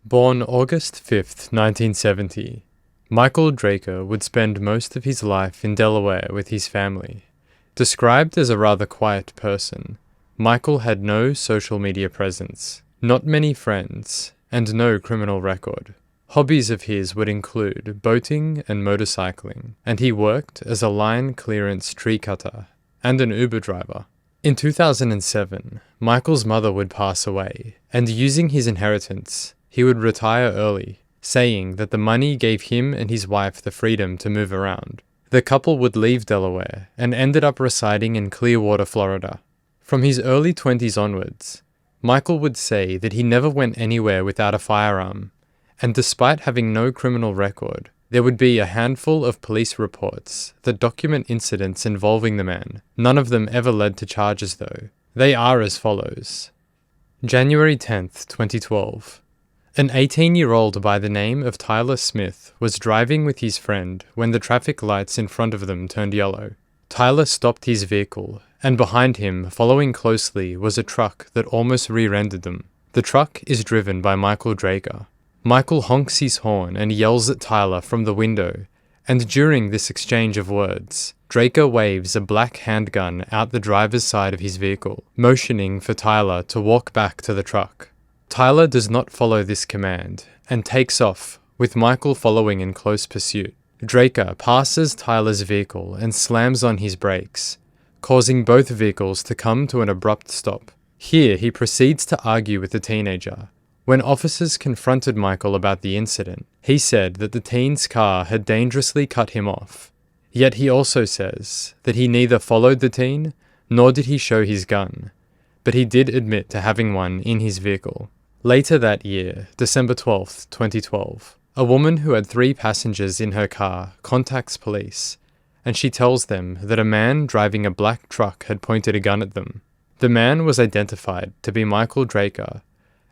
Born August 5th, 1970, Michael Drejka would spend most of his life in Delaware with his family. Described as a rather quiet person, Michael had no social media presence, not many friends, and no criminal record. Hobbies of his would include boating and motorcycling, and he worked as a line clearance tree cutter and an Uber driver. In 2007, Michael's mother would pass away, and using his inheritance, he would retire early, saying that the money gave him and his wife the freedom to move around. The couple would leave Delaware and ended up residing in Clearwater, Florida. From his early 20s onwards, Michael would say that he never went anywhere without a firearm, and despite having no criminal record, there would be a handful of police reports that document incidents involving the man. None of them ever led to charges though. They are as follows. January 10th, 2012. An 18-year-old by the name of Tyler Smith was driving with his friend when the traffic lights in front of them turned yellow. Tyler stopped his vehicle, and behind him, following closely, was a truck that almost rear-ended them. The truck is driven by Michael Drejka. Michael honks his horn and yells at Tyler from the window, and during this exchange of words, Drejka waves a black handgun out the driver's side of his vehicle, motioning for Tyler to walk back to the truck. Tyler does not follow this command, and takes off, with Michael following in close pursuit. Drejka passes Tyler's vehicle and slams on his brakes, causing both vehicles to come to an abrupt stop. Here he proceeds to argue with the teenager. When officers confronted Michael about the incident, he said that the teen's car had dangerously cut him off. Yet he also says that he neither followed the teen, nor did he show his gun, but he did admit to having one in his vehicle. Later that year, December 12th, 2012, a woman who had 3 passengers in her car contacts police, and she tells them that a man driving a black truck had pointed a gun at them. The man was identified to be Michael Drejka,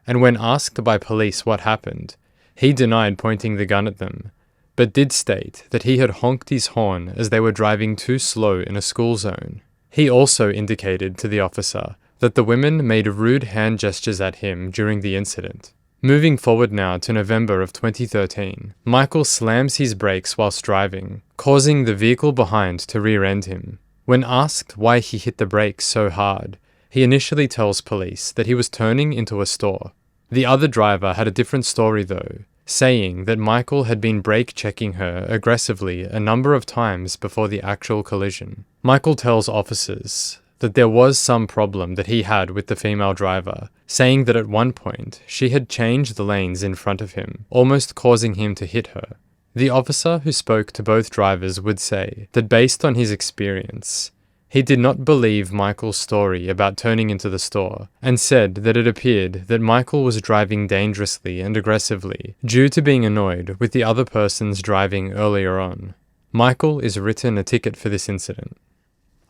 and when asked by police what happened, he denied pointing the gun at them, but did state that he had honked his horn as they were driving too slow in a school zone. He also indicated to the officer that the women made rude hand gestures at him during the incident. Moving forward now to November of 2013, Michael slams his brakes whilst driving, causing the vehicle behind to rear-end him. When asked why he hit the brakes so hard, he initially tells police that he was turning into a store. The other driver had a different story though, saying that Michael had been brake checking her aggressively a number of times before the actual collision. Michael tells officers that there was some problem that he had with the female driver, saying that at one point she had changed the lanes in front of him, almost causing him to hit her. The officer who spoke to both drivers would say that based on his experience, he did not believe Michael's story about turning into the store, and said that it appeared that Michael was driving dangerously and aggressively due to being annoyed with the other person's driving earlier on. Michael is written a ticket for this incident.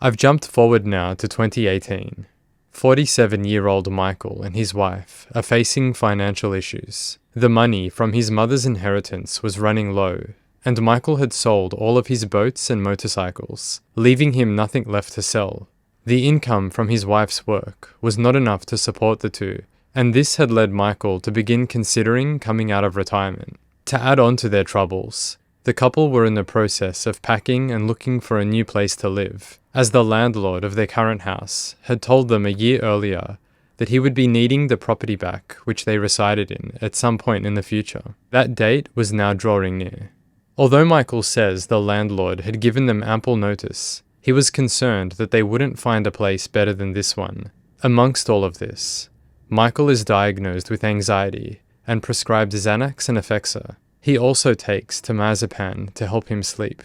I've jumped forward now to 2018. 47-year-old Michael and his wife are facing financial issues. The money from his mother's inheritance was running low, and Michael had sold all of his boats and motorcycles, leaving him nothing left to sell. The income from his wife's work was not enough to support the two, and this had led Michael to begin considering coming out of retirement. To add on to their troubles, the couple were in the process of packing and looking for a new place to live, as the landlord of their current house had told them a year earlier that he would be needing the property back which they resided in at some point in the future. That date was now drawing near. Although Michael says the landlord had given them ample notice, he was concerned that they wouldn't find a place better than this one. Amongst all of this, Michael is diagnosed with anxiety and prescribed Xanax and Effexor. He also takes temazepam to help him sleep.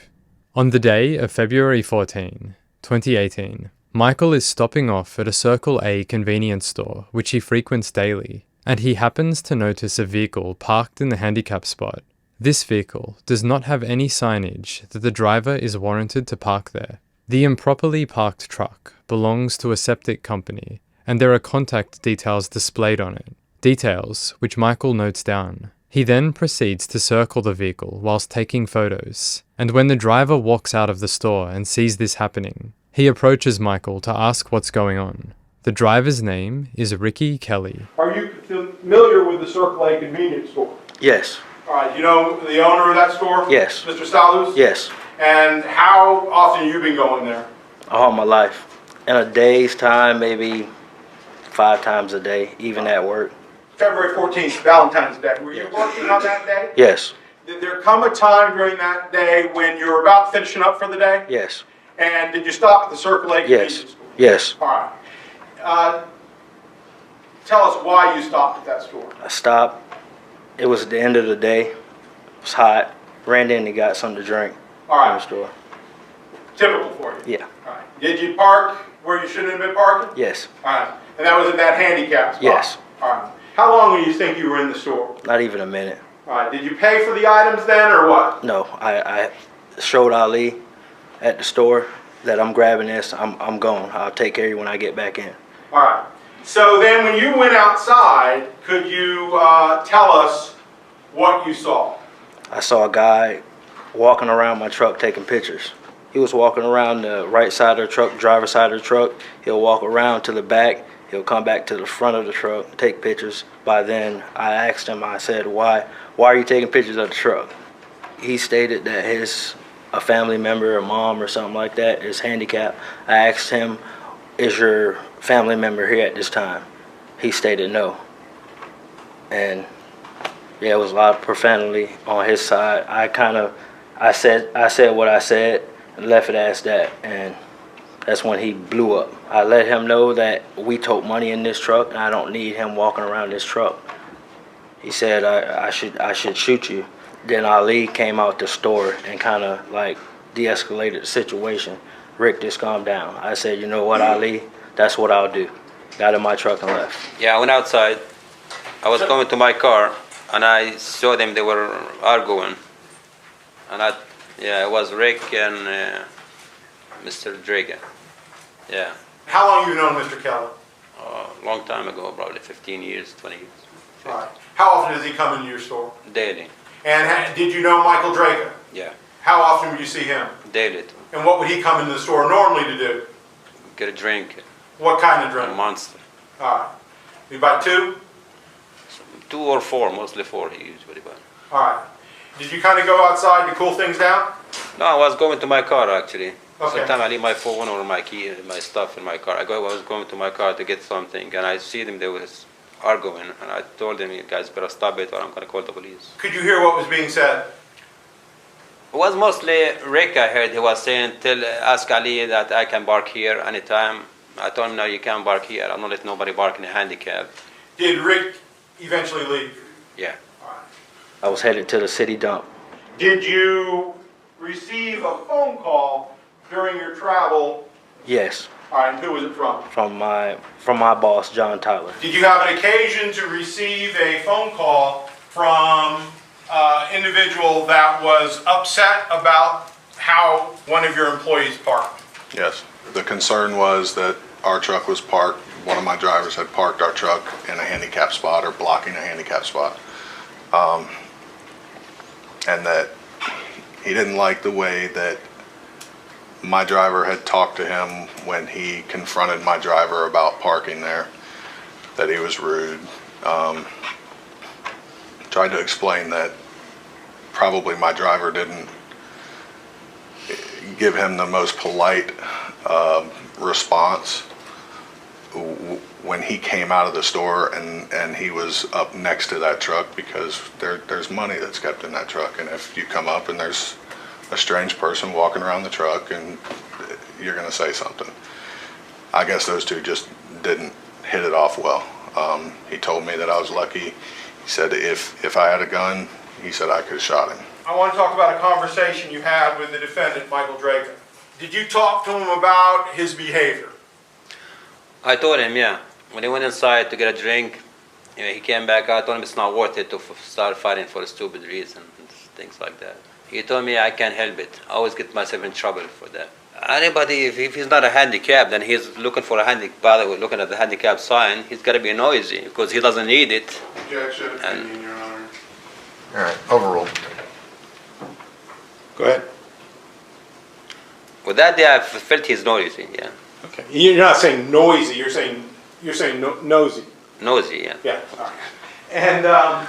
On the day of February 14, 2018, Michael is stopping off at a Circle A convenience store which he frequents daily, and he happens to notice a vehicle parked in the handicap spot. This vehicle does not have any signage that the driver is warranted to park there. The improperly parked truck belongs to a septic company, and there are contact details displayed on it, details which Michael notes down. He then proceeds to circle the vehicle whilst taking photos, and when the driver walks out of the store and sees this happening, he approaches Michael to ask what's going on. The driver's name is Ricky Kelly. Are you familiar with the Circle A convenience store? Yes. All right, you know the owner of that store? Yes. Mr. Salus? Yes. And how often have you been going there? All my life. In a day's time, maybe 5 times a day, even at work. February 14th, Valentine's Day. Were you working on that day? Yes. Did there come a time during that day when you were about finishing up for the day? Yes. And did you stop at the Circle A convenience Yes. store? Yes. All right. Tell us why you stopped at that store. I stopped. It was the end of the day. It was hot. Ran in and got something to drink All from right. the store. Typical for you. Yeah. All right. Did you park where you shouldn't have been parking? Yes. All right. And that was in that handicap spot? Yes. All right. How long do you think you were in the store? Not even a minute. All right. Did you pay for the items then or what? No. I showed Ali at the store that I'm grabbing this. I'm going. I'll take care of you when I get back in. All right. So then when you went outside, could you tell us what you saw? I saw a guy walking around my truck taking pictures. He was walking around the right side of the truck, driver's side of the truck. He'll walk around to the back. He'll come back to the front of the truck, take pictures. By then, I asked him, I said, why are you taking pictures of the truck? He stated that a family member, a mom or something like that, is handicapped. I asked him, is your family member here at this time? He stated no. And yeah, it was a lot of profanity on his side. I said what I said and left it as that, and that's when he blew up. I let him know that we tote money in this truck and I don't need him walking around this truck. He said I should shoot you. Then Ali came out the store and kind of like de-escalated the situation. Rick, just calm down. I said, you know what, Ali, that's what I'll do. Got in my truck and left. Yeah, I went outside. I was going to my car, and I saw them. They were arguing, and it was Rick and Mr. Drejka. Yeah, How long have you known Mr. Kelly? a long time ago, probably 15 years, 20 years. All right. How often does he come into your store? Daily. And did you know Michael Drejka? Yeah, How often would you see him? daily. And what would he come into the store normally to do? Get a drink, What kind of a drink? Monster. All right. You buy 2? 2 or 4, mostly 4 he usually buy. All right. Did you kind of go outside to cool things down? No, I was going to my car actually. Okay. Sometimes I leave my phone or my key, my stuff in my car. I was going to my car to get something, and I see them. They was arguing, and I told them, "You guys better stop it, or I'm gonna call the police." Could you hear what was being said? It was mostly Rick. I heard he was saying, ask Ali that I can bark here anytime." I told him, "No, you can't bark here. I'm not let nobody bark in a handicap." Did Rick eventually leave? Yeah. All right. I was headed to the city dump. Did you receive a phone call during your travel? Yes, All right. Who was it from? from my boss, John Tyler. Did you have an occasion to receive a phone call from an individual that was upset about how one of your employees parked? Yes. The concern was that our truck was parked, one of my drivers had parked our truck in a handicap spot or blocking a handicap spot. And that he didn't like the way that my driver had talked to him when he confronted my driver about parking there, that he was rude. Tried to explain that probably my driver didn't give him the most polite response when he came out of the store and he was up next to that truck, because there's money that's kept in that truck, and if you come up and there's a strange person walking around the truck and you're going to say something. I guess those two just didn't hit it off well. He told me that I was lucky. He said if I had a gun, he said I could have shot him. I want to talk about a conversation you had with the defendant, Michael Drejka. Did you talk to him about his behavior? I told him, yeah. When he went inside to get a drink, he came back. I told him it's not worth it to start fighting for a stupid reason and things like that. He told me I can't help it. I always get myself in trouble for that. Anybody, if he's not a handicap, then he's looking for a handicap, looking at the handicap sign, he's got to be noisy because he doesn't need it. Objection, opinion, Your Honor. All right, overruled. Go ahead. With that day, I felt he's noisy, yeah. Okay. You're not saying noisy, you're saying You're saying nosy? Nosy, yeah. Yeah, all right. And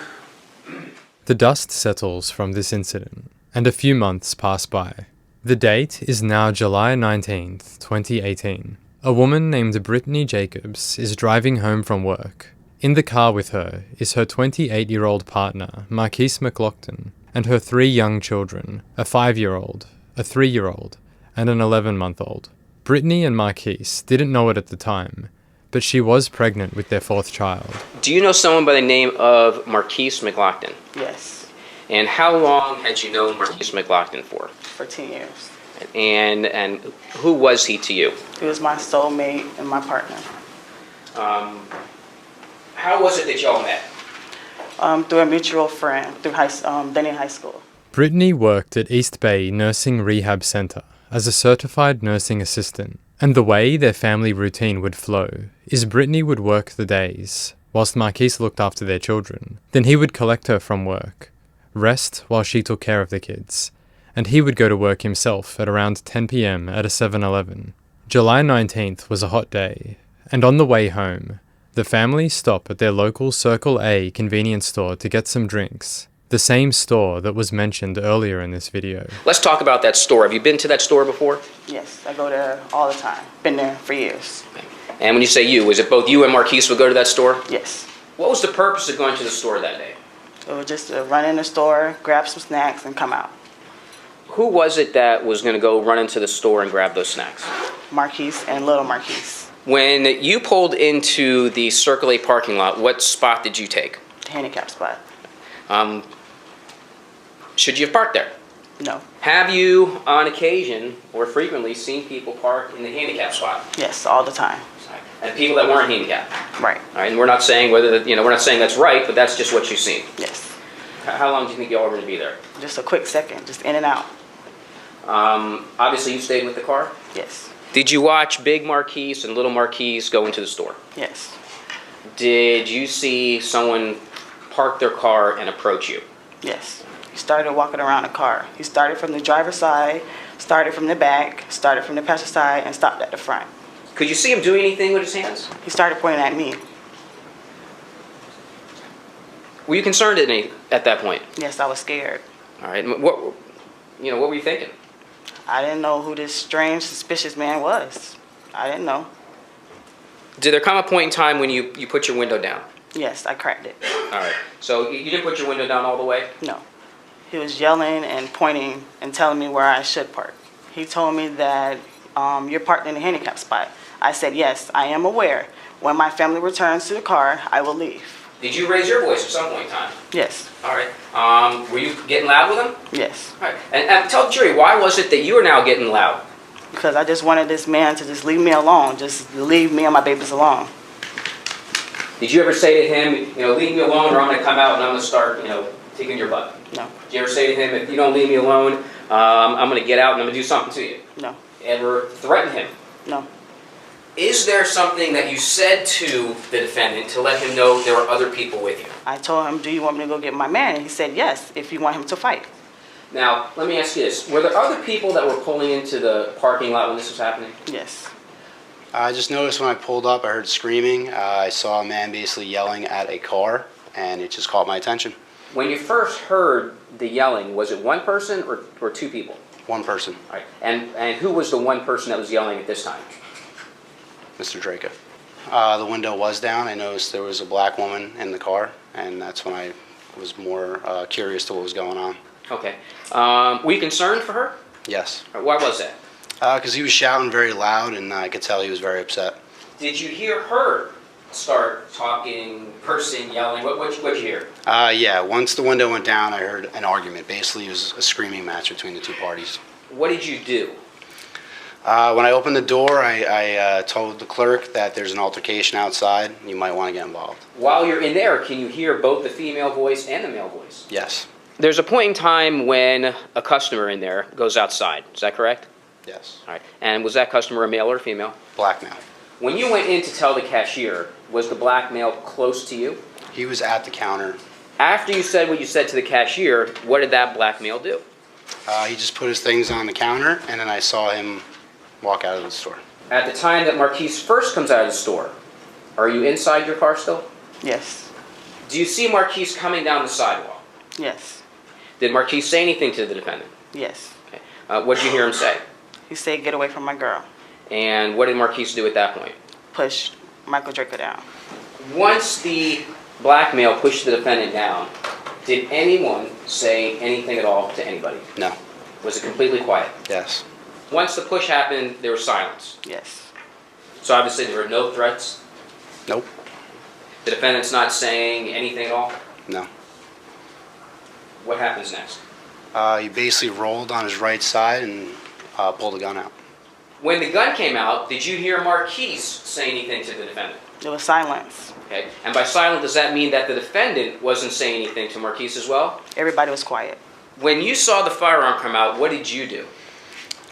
The dust settles from this incident, and a few months pass by. The date is now July 19th, 2018. A woman named Brittany Jacobs is driving home from work. In the car with her is her 28-year-old partner, Marquise McGlockton, and her 3 young children, a 5-year-old, a 3-year-old, and an 11-month-old. Brittany and Marquise didn't know it at the time, but she was pregnant with their 4th child. Do you know someone by the name of Marquise McGlockton? Yes, And how long had you known Marquise McGlockton for? for 10 years. And who was he to you? He was my soulmate and my partner. How was it that y'all met? Through a mutual friend, through Denny High School. Brittany worked at East Bay Nursing Rehab Center as a certified nursing assistant, and the way their family routine would flow is Brittany would work the days, whilst Marquise looked after their children. Then he would collect her from work, rest while she took care of the kids, and he would go to work himself at around 10 p.m. at a 7-Eleven. July 19th was a hot day, and on the way home, the family stop at their local Circle A convenience store to get some drinks, the same store that was mentioned earlier in this video. Let's talk about that store. Have you been to that store before? Yes, I go there all the time. Been there for years. And when you say you, was it both you and Marquise would go to that store? Yes. What was the purpose of going to the store that day? It was just to run in the store, grab some snacks, and come out. Who was it that was going to go run into the store and grab those snacks? Marquise and little Marquise. When you pulled into the Circle A parking lot, what spot did you take? The handicap spot. Should you have parked there? No. Have you, on occasion or frequently, seen people park in the handicap spot? Yes, all the time. And people that weren't handicapped? Right. All right, and we're not saying we're not saying that's right, but that's just what you've seen. Yes. How long do you think y'all are going to be there? Just a quick second, just in and out. Obviously, you stayed with the car. Yes. Did you watch Big Marquise and Little Marquise go into the store? Yes. Did you see someone park their car and approach you? Yes. He started walking around the car. He started from the driver's side, started from the back, started from the passenger side, and stopped at the front. Could you see him doing anything with his hands? He started pointing at me. Were you concerned at that point? Yes, I was scared. All right. And what were you thinking? I didn't know who this strange, suspicious man was. I didn't know. Did there come a point in time when you put your window down? Yes, I cracked it. All right. So you didn't put your window down all the way? No. He was yelling and pointing and telling me where I should park. He told me that you're parked in the handicap spot. I said, yes, I am aware. When my family returns to the car, I will leave. Did you raise your voice at some point in time? Yes. All right. Were you getting loud with him? Yes. All right. And tell the jury, why was it that you were now getting loud? Because I just wanted this man to just leave me alone. Just leave me and my babies alone. Did you ever say to him, leave me alone or I'm going to come out and I'm going to start, kicking your butt? No. Did you ever say to him, if you don't leave me alone, I'm going to get out and I'm going to do something to you? No. Ever threaten him? No. Is there something that you said to the defendant to let him know there were other people with you? I told him, do you want me to go get my man? And he said, yes, if you want him to fight. Now, let me ask you this. Were there other people that were pulling into the parking lot when this was happening? Yes. I just noticed when I pulled up, I heard screaming. I saw a man basically yelling at a car, and it just caught my attention. When you first heard the yelling, was it one person or two people? One person, All right. And who was the one person that was yelling at this time? Mr. Drejka. The window was down. I noticed there was a black woman in the car, and that's when I was more curious to what was going on. Okay. Were you concerned for her? Yes. Why was that? Because he was shouting very loud, and I could tell he was very upset. Did you hear her start talking, cursing, yelling? What'd you hear? Yeah, once the window went down, I heard an argument. Basically, it was a screaming match between the two parties. What did you do? When I opened the door, I told the clerk that there's an altercation outside. You might want to get involved. While you're in there, can you hear both the female voice and the male voice? Yes. There's a point in time when a customer in there goes outside. Is that correct? Yes. All right. And was that customer a male or female? Black male. When you went in to tell the cashier, was the black male close to you? He was at the counter. After you said what you said to the cashier, what did that black male do? He just put his things on the counter, and then I saw him walk out of the store. At the time that Marquise first comes out of the store, Are you inside your car still? Yes. Do you see Marquise coming down the sidewalk? Yes. Did Marquise say anything to the defendant? Yes. Okay. What did you hear him say? He said, "Get away from my girl." And what did Marquise do at that point? Push Michael Drejka down. Once the black male pushed the defendant down, did anyone say anything at all to anybody? No. Was it completely quiet? Yes. Once the push happened, there was silence. Yes. So obviously there were no threats. Nope. The defendant's not saying anything at all. No. What happens next? He basically rolled on his right side and pulled the gun out. When the gun came out, did you hear Marquise say anything to the defendant? There was silence. Okay. And by silent, does that mean that the defendant wasn't saying anything to Marquise as well? Everybody was quiet. When you saw the firearm come out, what did you do?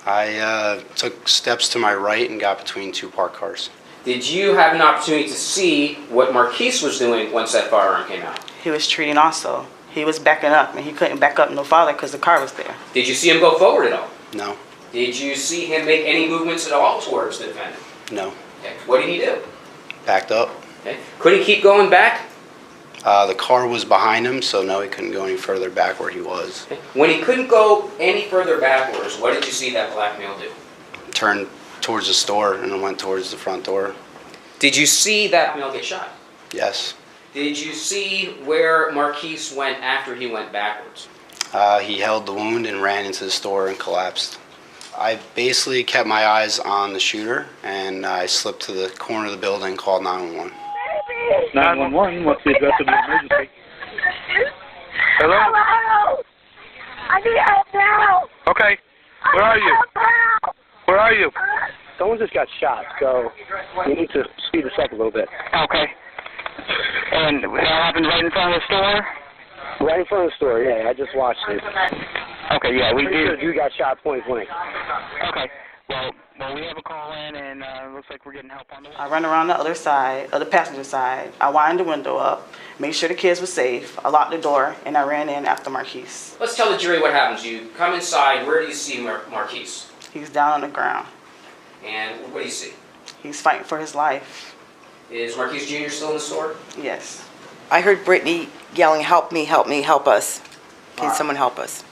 I took steps to my right and got between two parked cars. Did you have an opportunity to see what Marquise was doing once that firearm came out? He was treating also. He was backing up, and he couldn't back up no farther because the car was there. Did you see him go forward at all? No. Did you see him make any movements at all towards the defendant? No. Okay. What did he do? Backed up. Okay. Could he keep going back? The car was behind him, so no, he couldn't go any further back where he was. Okay. When he couldn't go any further backwards, what did you see that black male do? Turned towards the store and then went towards the front door. Did you see that male get shot? Yes. Did you see where Marquise went after he went backwards? He held the wound and ran into the store and collapsed. I basically kept my eyes on the shooter, and I slipped to the corner of the building and called 911. 911, what's the address of the emergency? Hello? Hello? I need help now. Okay, where are you? Where are you? Someone just got shot, so you need to speed this up a little bit. Okay. And that happened right in front of the store? Right in front of the store, yeah, I just watched it. Okay, yeah, we Pretty did. sure you got shot point blank. Okay, well, we have a call in, and it looks like we're getting help on the way. I ran around the other side, other passenger side. I wind the window up, made sure the kids were safe. I locked the door, and I ran in after Marquise. Let's tell the jury what happens. You come inside. Where do you see Marquise? He's down on the ground. And what do you see? He's fighting for his life. Is Marquise Jr. still in the store? Yes. I heard Brittany yelling, "Help me, help me, help us. Can someone help us?"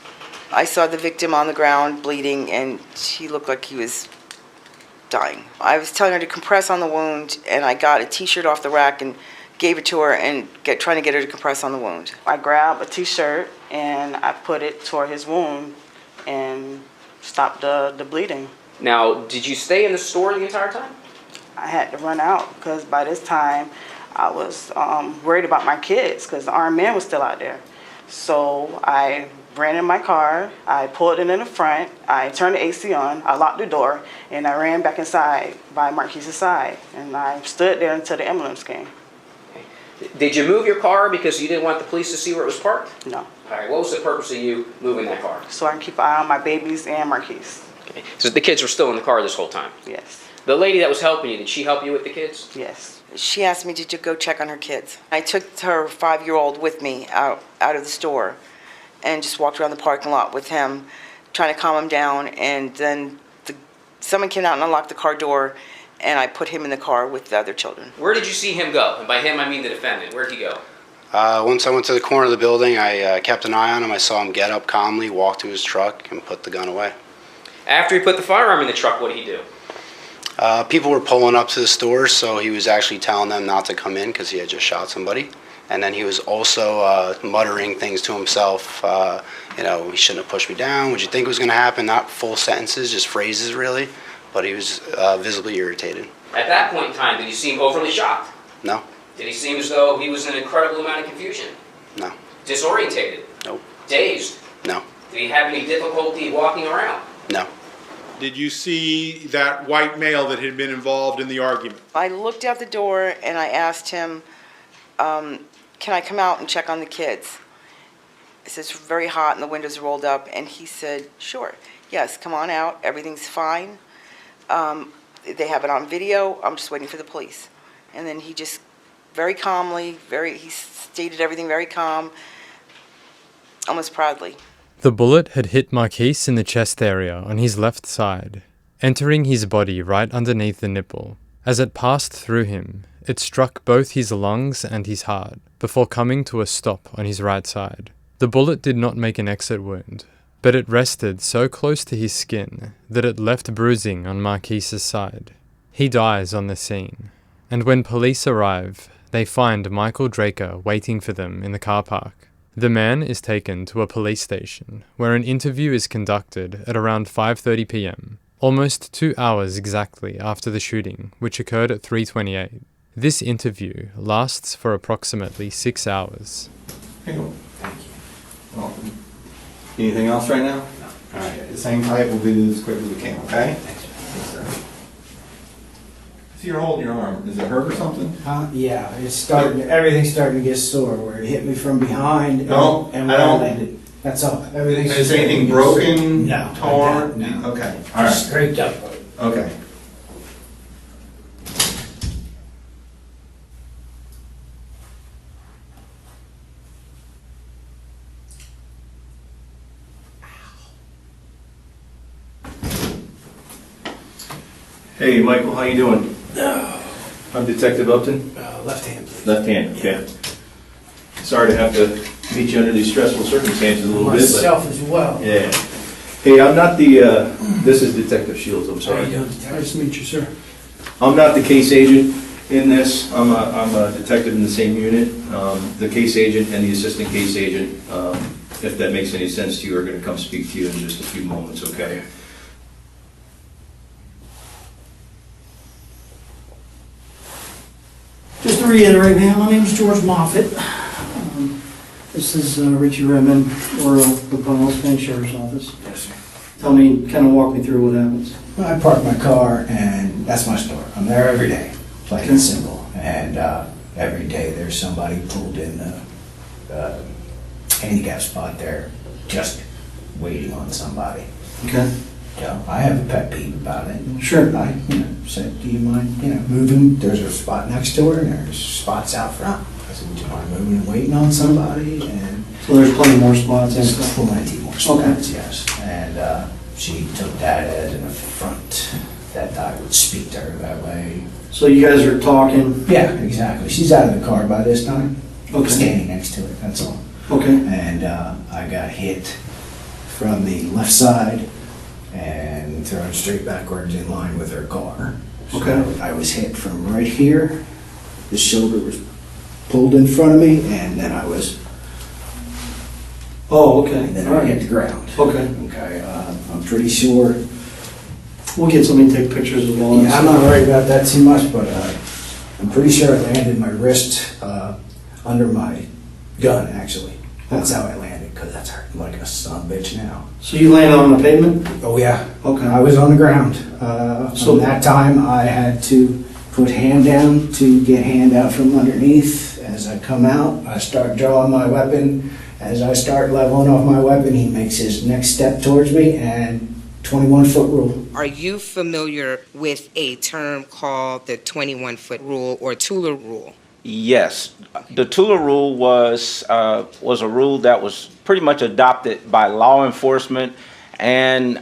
I saw the victim on the ground bleeding, and he looked like he was dying. I was telling her to compress on the wound, and I got a T-shirt off the rack and gave it to her and trying to get her to compress on the wound. I grabbed a T-shirt, and I put it toward his wound and stopped the bleeding. Now, did you stay in the store the entire time? I had to run out because by this time I was worried about my kids because the armed man was still out there. So I ran in my car, I pulled it in the front, I turned the AC on, I locked the door, and I ran back inside by Marquise's side. And I stood there until the ambulance came. Okay. Did you move your car because you didn't want the police to see where it was parked? No. All right, what was the purpose of you moving that car? So I can keep an eye on my babies and Marquise. Okay. So the kids were still in the car this whole time? Yes. The lady that was helping you, did she help you with the kids? Yes. She asked me to go check on her kids. I took her 5-year-old with me out of the store and just walked around the parking lot with him, trying to calm him down. And then someone came out and unlocked the car door, and I put him in the car with the other children. Where did you see him go? And by him, I mean the defendant. Where'd he go? Once I went to the corner of the building, I kept an eye on him. I saw him get up calmly, walk to his truck, and put the gun away. After he put the firearm in the truck, what did he do? People were pulling up to the store, so he was actually telling them not to come in because he had just shot somebody. And then he was also muttering things to himself. He shouldn't have pushed me down. What'd you think was going to happen? Not full sentences, just phrases, really. But he was visibly irritated. At that point in time, did he seem overly shocked? No. Did he seem as though he was in an incredible amount of confusion? No. Disorientated? Nope. Dazed? No. Did he have any difficulty walking around? No. Did you see that white male that had been involved in the argument? I looked out the door and I asked him, can I come out and check on the kids? It says it's very hot and the windows are rolled up, and he said, sure, yes, come on out, everything's fine. They have it on video, I'm just waiting for the police. And then he just very calmly, he stated everything very calm, almost proudly. The bullet had hit Marquise in the chest area on his left side, entering his body right underneath the nipple, As it passed through him, it struck both his lungs and his heart, before coming to a stop on his right side. The bullet did not make an exit wound, but it rested so close to his skin that it left bruising on Marquise's side. He dies on the scene, and when police arrive, they find Michael Drejka waiting for them in the car park. The man is taken to a police station, where an interview is conducted at around 5:30 p.m., almost 2 hours exactly after the shooting, which occurred at 3:28. This interview lasts for approximately 6 hours. Thank you. Welcome. Anything else right now? No. All right. The same type. We'll do this as quick as we can. Okay. Thanks, sir. See, you're holding your arm. Is it hurt or something? Yeah. It's starting. Everything's starting to get sore. Where it hit me from behind and where I landed. That's all. Everything's. Is anything broken? No. Torn? No. Okay. All right. Scraped up. Okay. Hey, Michael, how you doing? I'm Detective Upton. Left hand. Left hand, okay. Sorry to have to meet you under these stressful circumstances a little bit. Myself as well. Yeah. Hey, I'm not the, this is Detective Shields, I'm sorry. Nice to meet you, sir. I'm not the case agent in this. I'm a detective in the same unit. The case agent and the assistant case agent, if that makes any sense to you, are going to come speak to you in just a few moments, okay? Just to reiterate, man, my name's George Moffitt. This is Richie Redmond, or the Bunal's County Sheriff's Office. Yes, sir. Tell me, kind of walk me through what happens. Well, I park my car, and that's my store. I'm there every day, plain and simple. And every day there's somebody pulled in the handicap spot there, just waiting on somebody. Okay. So I have a pet peeve about it. Sure. I, said, do you mind, moving? There's a spot next to her, and there's spots out front. I said, would you mind moving and waiting on somebody? And so there's plenty more spots. There's plenty more spots, okay. Yes. And she took that as an affront that I would speak to her that way. So you guys are talking? Yeah, exactly. She's out of the car by this time. Okay. Standing next to it, that's all. Okay. And I got hit from the left side and thrown straight backwards in line with her car. So okay. I was hit from right here. The shoulder was pulled in front of me, and then I was. Oh, okay. And then I hit the ground. Okay. Okay. I'm pretty sure. We'll get somebody to take pictures of all Yeah, I'm not worried about that too much, but I'm pretty sure I landed my wrist under my gun, actually. That's how I landed, because that's hurting like a son of a bitch now. So you landed on the pavement? Oh, yeah. Okay. I was on the ground. So that time I had to put hand down to get hand out from underneath. As I come out, I start drawing my weapon. As I start leveling off my weapon, he makes his next step towards me, and 21-foot rule. Are you familiar with a term called the 21-foot rule or Tula rule? Yes, the Tula rule was a rule that was pretty much adopted by law enforcement and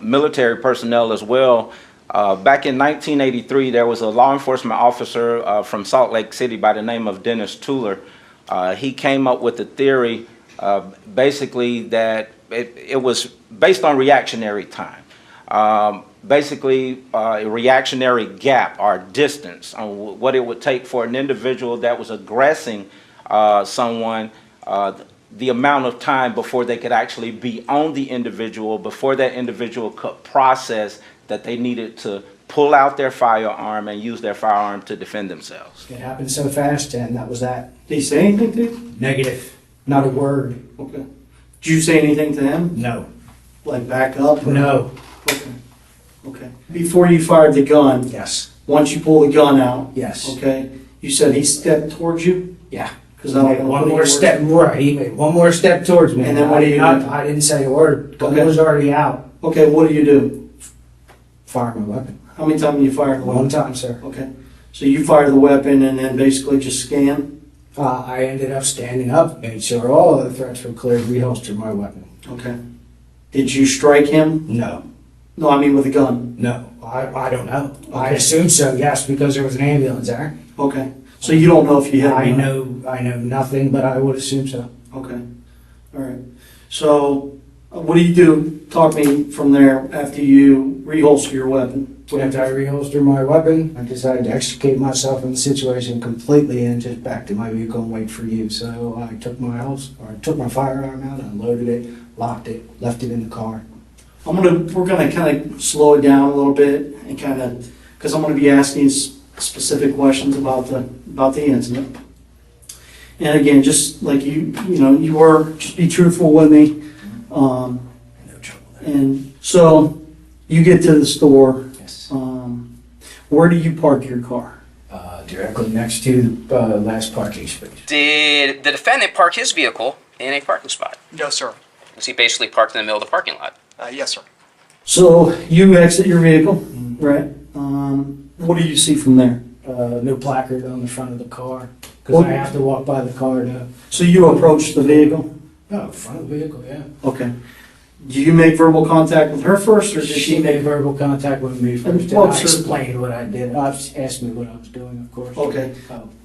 military personnel as well. Back in 1983, there was a law enforcement officer from Salt Lake City by the name of Dennis Tuller. He came up with the theory, basically that it was based on reactionary time. Basically, a reactionary gap or distance on what it would take for an individual that was aggressing someone, the amount of time before they could actually be on the individual, before that individual could process that they needed to pull out their firearm and use their firearm to defend themselves. It happened so fast, and that was that. Did he say anything to you? Negative. Not a word. Okay. Did you say anything to him? No. Like back up? Or? No. Okay. Okay. Before you fired the gun? Yes. Once you pull the gun out? Yes. Okay. You said he stepped towards you? Yeah. Because I don't know. One more step, right? He made one more step towards me. And then what do you do? I didn't say a word. Gun was already out. Okay. What do you do? Fire my weapon. How many times you fired the weapon? One time, sir. Okay. So you fired the weapon and then basically just scan? I ended up standing up, made sure all other threats were cleared, reholstered my weapon. Okay. Did you strike him? No. No, I mean with a gun. No, I don't know. I assume so, yes, because there was an ambulance there. Okay. So you don't know if you hit I him? or not? know nothing, but I would assume so. Okay. All right. So what do you do? Talk me from there after you reholster your weapon. After I reholstered my weapon, I decided to extricate myself from the situation completely and just back to my vehicle and wait for you. So I took my firearm out, unloaded it, locked it, left it in the car. We're gonna kind of slow it down a little bit and kind of, because I'm gonna be asking you specific questions about the incident. And again, just like you were, just be truthful with me. No trouble there. And so you get to the store. Yes. Where do you park your car? Directly next to the last parking space. Did the defendant park his vehicle in a parking spot? No, sir. Was he basically parked in the middle of the parking lot? Yes, sir. So you exit your vehicle, right? What do you see from there? No placard on the front of the car, because I have to walk by the car to... So you approach the vehicle? Oh, front of the vehicle, yeah. Okay. Do you make verbal contact with her first, or did She made verbal contact with me first, and Well, I sir- explained what I did. Asked me what I was doing, of course. Okay.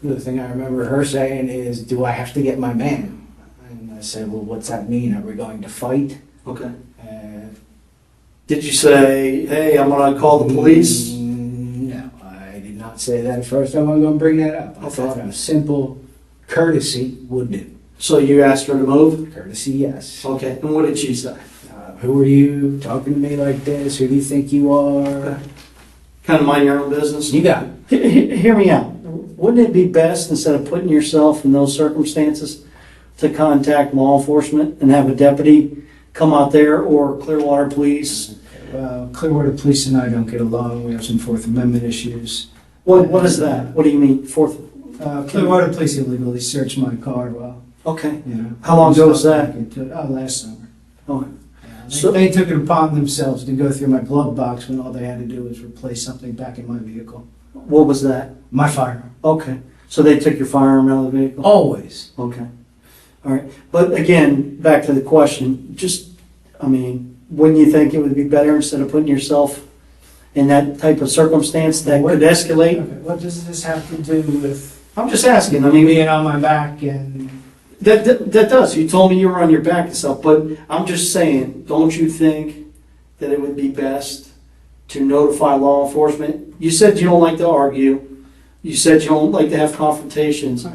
The thing I remember her saying is, do I have to get my man? And I said, well, what's that mean? Are we going to fight? Okay. Did you say, hey, I'm gonna call the police? No, I did not say that at first. I'm going to bring that up. I thought a simple courtesy would do. So you asked her to move? Courtesy, yes. Okay, and what did she say? Who are you talking to me like this? Who do you think you are? Kind of mind your own business? You got it. Hear me out. Wouldn't it be best, instead of putting yourself in those circumstances, to contact law enforcement and have a deputy come out there, or Clearwater Police? Well, Clearwater Police and I don't get along. We have some Fourth Amendment issues. What is that? What do you mean, Fourth? Clearwater Police illegally searched my car. Well, Okay. you know. How long ago was that? Last summer. Okay. They took it upon themselves to go through my glove box when all they had to do was replace something back in my vehicle. What was that? My firearm. Okay. So they took your firearm out of the vehicle? Always. Okay. All right. But again, back to the question, wouldn't you think it would be better, instead of putting yourself in that type of circumstance that could escalate? Okay. What does this have to do with I'm just asking. being on my back and... That does. You told me you were on your back and stuff, but I'm just saying, don't you think that it would be best to notify law enforcement? You said you don't like to argue. You said you don't like to have confrontations.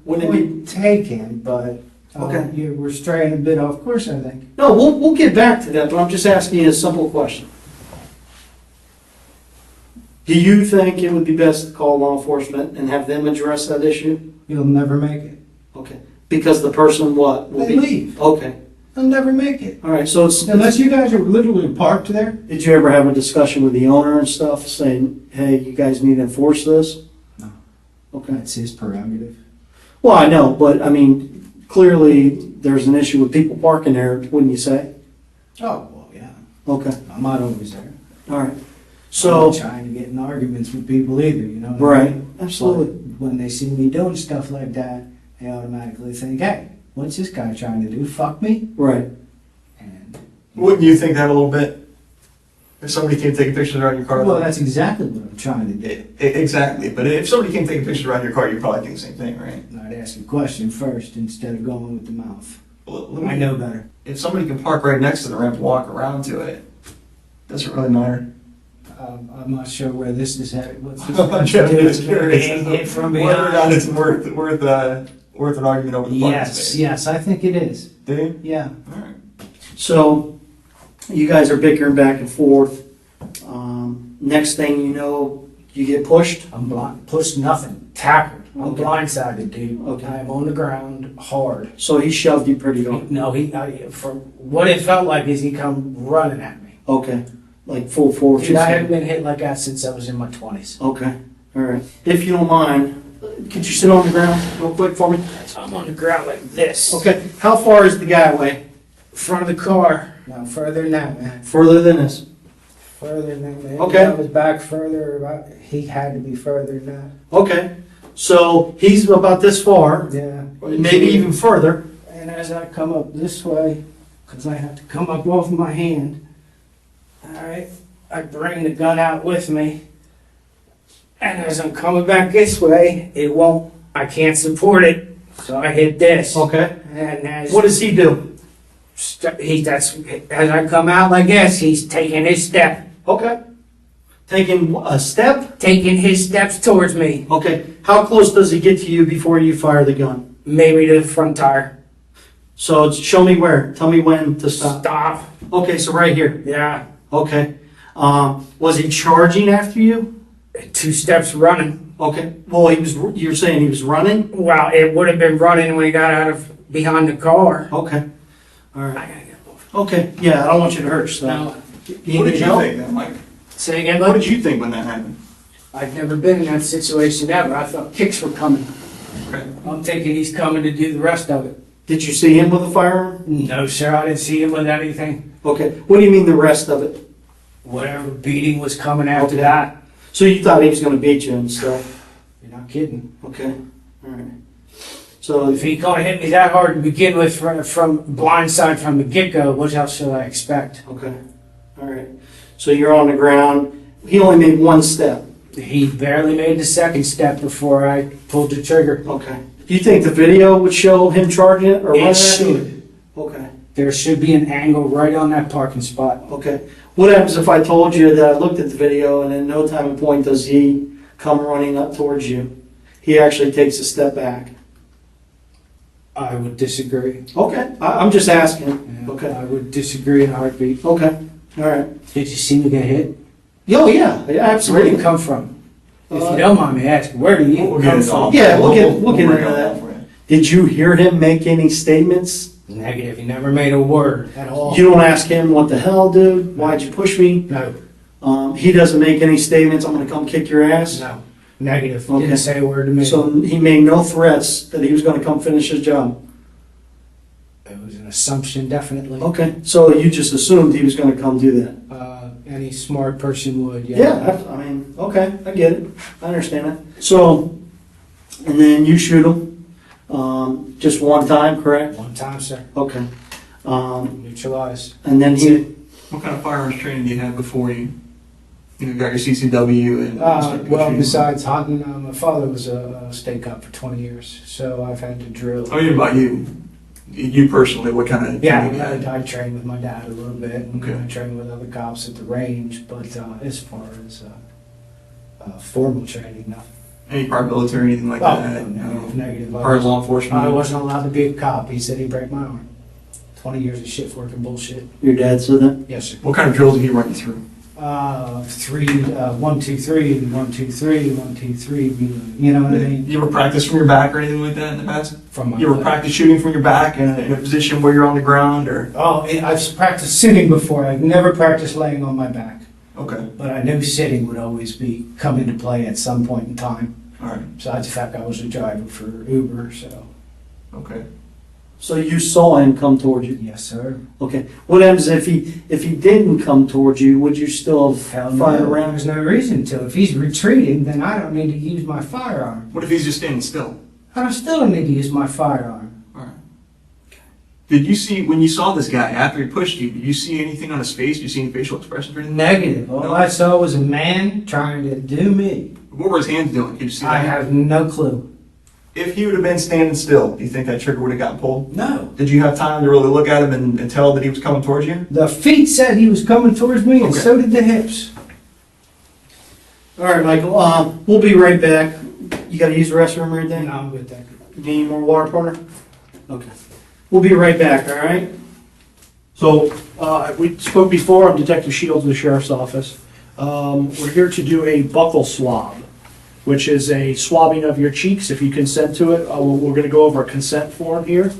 Wouldn't it be Point taken, but Okay. we're straying a bit off course, I think. No, we'll get back to that, but I'm just asking you a simple question. Do you think it would be best to call law enforcement and have them address that issue? You'll never make it. Okay. Because the person what? Will They leave. Okay. They'll never make it. All right, so it's... Unless you guys are literally parked there. Did you ever have a discussion with the owner and stuff, saying, hey, you guys need to enforce this? No. Okay. That's his prerogative. Well, I know, but clearly there's an issue with people parking there, wouldn't you say? Oh, well, yeah. Okay. I'm not always there. All right. I'm So, not trying to get in arguments with people either, you know? what I right, mean? absolutely. But when they see me doing stuff like that, they automatically think, hey, what's this guy trying to do? Fuck me? Right. And, Wouldn't you think that a little bit? If somebody came taking pictures around your car? well, that's exactly what I'm trying to do. Exactly, but if somebody came taking pictures around your car, you'd probably think the same thing, right? I'd ask a question first instead of going with the mouth. Well, let me- I know better. If somebody can park right next to the ramp and walk around to it, does it really matter? I'm not sure where this is headed. What's this? I'm just curious Being hit from whether or not behind. it's worth an argument over the parking Yes, space. yes, I think it is. Do you? Yeah. All right. So, you guys are bickering back and forth. Next thing you know, you get pushed? I'm blind. Pushed nothing. Tackled. I'm Okay. blindsided, dude. Okay. I'm on the ground hard. So he shoved you pretty hard? No, from what it felt like is he come running at me. Okay. Like full force? Dude, I haven't been hit like that since I was in my 20s. Okay. All right. If you don't mind, could you sit on the ground real quick for me? So I'm on the ground like this. Okay. How far is the guy away? Front of the car. No, further than that, man. Further than this? Further than that. Okay. I was back further. He had to be further than that. Okay. So he's about this far, Yeah. maybe even further. And as I come up this way, because I have to come up off my hand, all right, I bring the gun out with me, and as I'm coming back this way, I can't support it, so I hit this. Okay. And as What does he do? as I come out like this, he's taking his step. Okay. Taking a step? Taking his steps towards me. Okay. How close does he get to you before you fire the gun? Maybe to the front tire. So show me where. Tell me when to stop. Stop. Okay, so right here. Yeah. Okay. Was he charging after you? 2 steps running. Okay. Well, you're saying he was running? Well, it would have been running when he got out of behind the car. Okay. All right. Okay. Yeah, I don't want you to hurt yourself. No. What did you think then, Mike? Say again, What bud? did you think when that happened? I've never been in that situation ever. I thought kicks were coming. Okay. I'm thinking he's coming to do the rest of it. Did you see him with a firearm? No, sir, I didn't see him with anything. Okay. What do you mean the rest of it? Whatever beating was coming after Okay. that. So you thought he was going to beat you and stuff? You're not kidding. Okay. All right. So If he gonna hit me that hard to begin with from blindside from the get-go, what else should I expect? Okay. All right. So you're on the ground. He only made one step. He barely made the second step before I pulled the trigger. Okay. Do you think the video would show him charging it or running It at you? should. Okay. There should be an angle right on that parking spot. Okay. What happens if I told you that I looked at the video and in no time and point does he come running up towards you? He actually takes a step back. I would disagree. Okay. I'm just asking. Yeah, Okay. I would disagree in a heartbeat. Okay. All right. Did you see me get hit? Oh, yeah. Yeah, Where did absolutely. it come from? If you don't mind me asking, where do you We'll come get it from? all. Yeah, we'll get bring into it all that. for you. Did you hear him make any statements? Negative. He never made a word at all. You don't ask him, what the hell, dude? Why'd you push me? No. He doesn't make any statements, I'm gonna come kick your ass? No. Negative. Okay. Didn't say a word to me. So he made no threats that he was gonna come finish his job? It was an assumption, definitely. Okay, so you just assumed he was gonna come do that? Any smart person would, yeah. Yeah, I mean, okay, I get it, I understand it. So, and then you shoot him, just one time, correct? One time, sir. Okay. Neutralized. And then he, What kind of firearms training do you have before you got your CCW and started Well, shooting? besides hunting, my father was a state cop for 20 years, so I've had to drill. I mean, about you. You personally, what kind of Yeah, training you had? I trained with my dad a little bit, and Okay. I trained with other cops at the range, but as far as formal training, nothing. Any prior military, anything like that? Negative. Prior law enforcement? I wasn't allowed to be a cop. He said he'd break my arm. 20 years of shift work and bullshit. your dad said that? Yes, sir. What kind of drills did he run you through? 1, 2, 3, 1, 2, 3, 1, 2, 3. You know what I mean? You ever practice from your back or anything like that in the past? From my You ever back. practice shooting from your back in a position where you're on the ground or? Oh, I've practiced sitting before. I've never practiced laying on my back. Okay. But I knew sitting would always come into play at some point in time. All right. Besides the fact I was a driver for Uber, so. Okay. So you saw him come towards you? Yes, sir. Okay. What happens if he didn't come towards you? Would you still Hell fire no, around? there's no reason to. If he's retreating, then I don't need to use my firearm. What if he's just standing still? I don't still need to use my firearm. All right. Did you see, when you saw this guy after he pushed you, did you see anything on his face? Did you see any facial expressions or anything? Negative. All I saw was a man trying to do me. What were his hands doing? Did you see I that? have no clue. If he would have been standing still, do you think that trigger would have gotten pulled? No. Did you have time to really look at him and tell that he was coming towards you? The feet said he was coming towards me, and Okay. so did the hips. All right, Michael, we'll be right back. You gotta use the restroom or anything? No, I'm good, thank you. Need any more water, partner? Okay. We'll be right back, all right? So, we spoke before, I'm Detective Shields of the Sheriff's Office. We're here to do a buccal swab, which is a swabbing of your cheeks, if you consent to it. We're gonna go over a consent form here.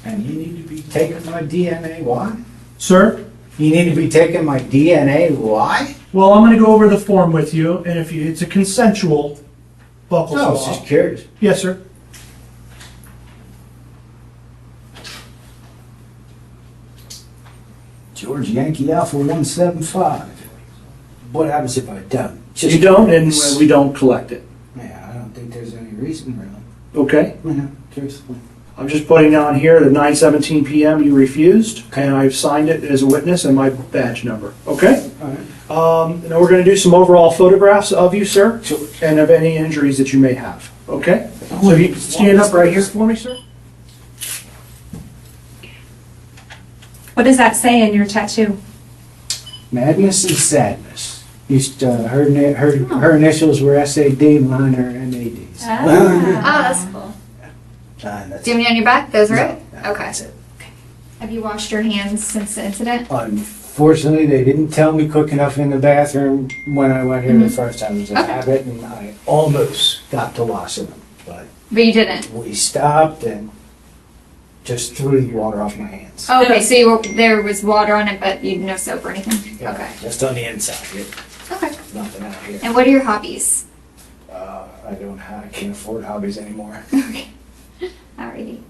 And you need to be taking my DNA. Why? Sir? You need to be taking my DNA. Why? Well, I'm gonna go over the form with you, and if it's a consensual buccal No, I was swab. just curious. Yes, sir. George Yankee Alpha 175. What happens if I don't? Just You don't, and we don't collect it. Yeah, I don't think there's any reason really. Okay? Yeah, truthfully. I'm just putting on here the 9:17 PM you refused, and I've signed it as a witness and my badge number. Okay? All right. Now we're going to do some overall photographs of you, sir, and of any injuries that you may have. Okay? So if you stand up right here for me, sir. What does that say in your tattoo? Madness and sadness. Her initials were SAD, mine are NADs. Oh, that's cool. That's Do you have any on your back? Those are No, it? Okay. that's it. Have you washed your hands since the incident? Unfortunately, they didn't tell me quick enough in the bathroom when I went here the first time. It was a Okay. habit, and I almost got to washing them, but But you didn't? we stopped and just threw the water off my hands. Oh, okay, so there was water on it, but you no soap or anything? Yeah, Okay. just on the inside. Okay. Nothing out here. And what are your hobbies? I can't afford hobbies anymore. Alrighty.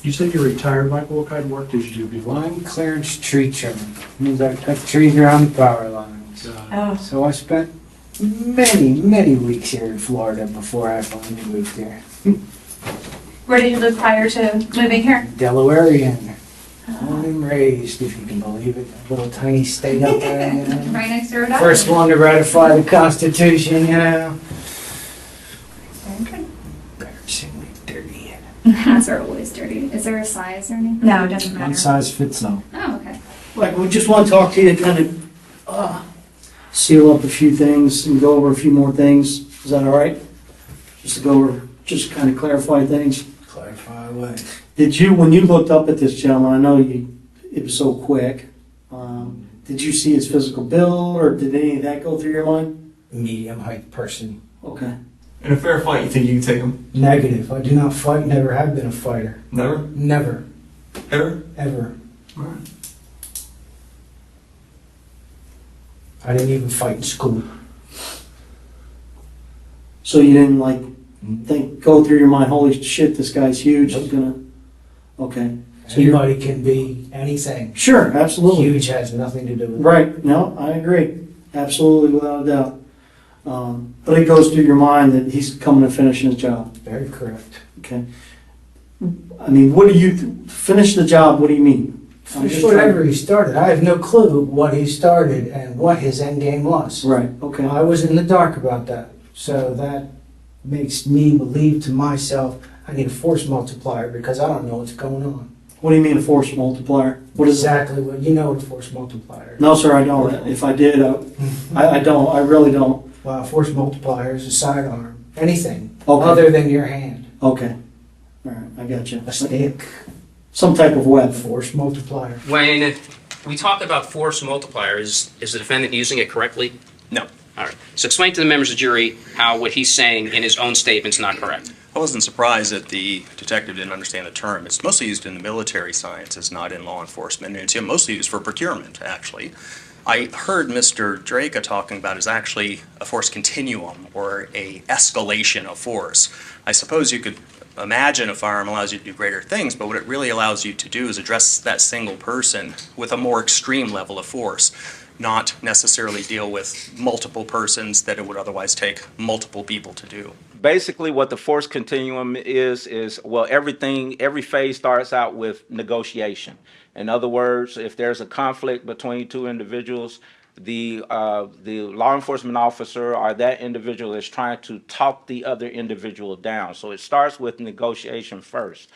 You said you're retired, Michael. What kind of work did you do before? Line clearance tree trimming. Means I cut trees around the power lines. Oh. So I spent many weeks here in Florida before I finally moved here. Where did you live prior to moving here? Delawarean. Born and raised, if you can believe it. A little tiny state up there, you know. Right next door to us? First one to ratify the Constitution, you know. Very good. Embarrassingly dirty. Hats are always dirty. Is there a size or anything? No, it doesn't matter. One size fits all. Oh, okay. Like, we just want to talk to you to kind of seal up a few things and go over a few more things. Is that all right? Just to go over, just kind of clarify things. Clarify away. Did you, when you looked up at this gentleman, I know it was so quick, did you see his physical build, or did any of that go through your mind? Medium height person. Okay. In a fair fight, you think you can take him? Negative. I do not fight, never have been a fighter. Never? Never. Ever? Ever. Alright. I didn't even fight in school. So you didn't like go through your mind, holy shit, this guy's huge, he's gonna, okay. So you're, Anybody can be anything. sure, absolutely. Huge has nothing to do with it. Right, no, I agree, absolutely, without a doubt. But it goes through your mind that he's coming to finish his job. Very correct. Okay. I mean, what do you, finish the job, what do you mean? I'm Finish just whatever trying- he started. I have no clue what he started and what his end game was. Right, okay. I was in the dark about that. So that makes me believe to myself I need a force multiplier because I don't know what's going on. What do you mean a force multiplier? What is that? Exactly what you know what a force multiplier is. No, sir, I don't. If I did, I don't, I really don't. Well, a force multiplier is a sidearm. Anything Okay. other than your hand. Okay. All right, I got you. A stick. Some type of web. Force multiplier. When we talk about force multiplier, is the defendant using it correctly? No. All right. So explain to the members of the jury how what he's saying in his own statement is not correct. I wasn't surprised that the detective didn't understand the term. It's mostly used in the military sciences, not in law enforcement, and it's mostly used for procurement, actually. I heard Mr. Drejka talking about is actually a force continuum or a escalation of force. I suppose you could imagine a firearm allows you to do greater things, but what it really allows you to do is address that single person with a more extreme level of force, not necessarily deal with multiple persons that it would otherwise take multiple people to do. Basically, what the force continuum is, well, every phase starts out with negotiation. In other words, if there's a conflict between two individuals, the law enforcement officer or that individual is trying to talk the other individual down. So it starts with negotiation first.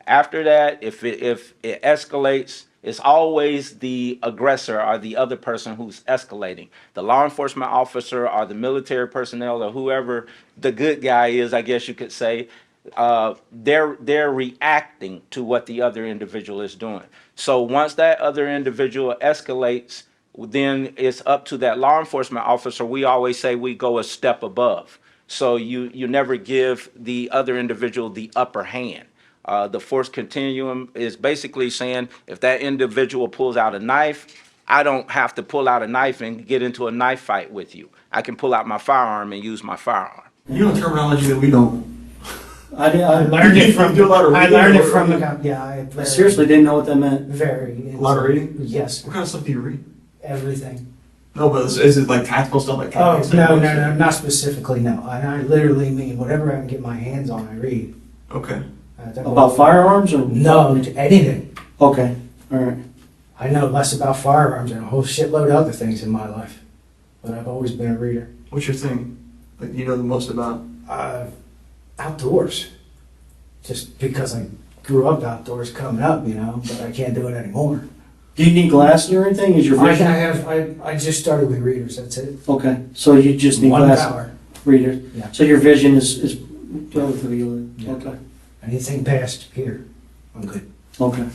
After that, if it escalates, it's always the aggressor or the other person who's escalating. The law enforcement officer or the military personnel or whoever the good guy is, I guess you could say, they're reacting to what the other individual is doing. So once that other individual escalates, then it's up to that law enforcement officer. We always say we go a step above. So you never give the other individual the upper hand. The force continuum is basically saying if that individual pulls out a knife, I don't have to pull out a knife and get into a knife fight with you. I can pull out my firearm and use my firearm. You know terminology that we don't. I learned it from. I learned it from. I seriously didn't know what that meant. Very. A lot of reading? Yes. What kind of stuff do you read? Everything. No, but is it like tactical stuff like Oh, no, not specifically, no. I literally mean whatever I can get my hands on, I read. Okay. About firearms or? No, anything. Okay, all right. I know less about firearms and a whole shitload of other things in my life. but I've always been a reader. What's your thing that you know the most about? Outdoors. Just because I grew up outdoors coming up, but I can't do it anymore. Do you need glasses or anything? Is your vision? I just started with readers, that's it. Okay, so you just need One glasses. power. Readers. Yeah. So your vision is relatively good. Yeah. Okay. Anything past here, I'm good. Okay.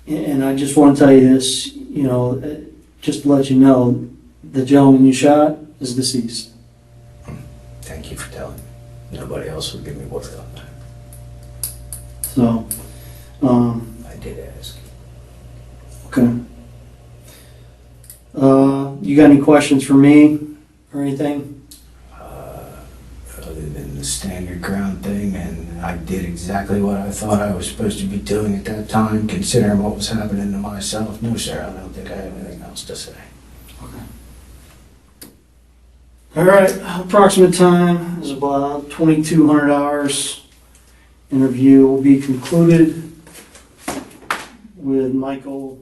And I just want to tell you this, just to let you know, the gentleman you shot is deceased. Thank you for telling me. Nobody else would give me word on that. So, I did ask. okay. You got any questions for me or anything? Other than the stand your ground thing, and I did exactly what I thought I was supposed to be doing at that time, considering what was happening to myself. No, sir, I don't think I have anything else to say. All right, approximate time is about 2,200 hours. Interview will be concluded with Michael.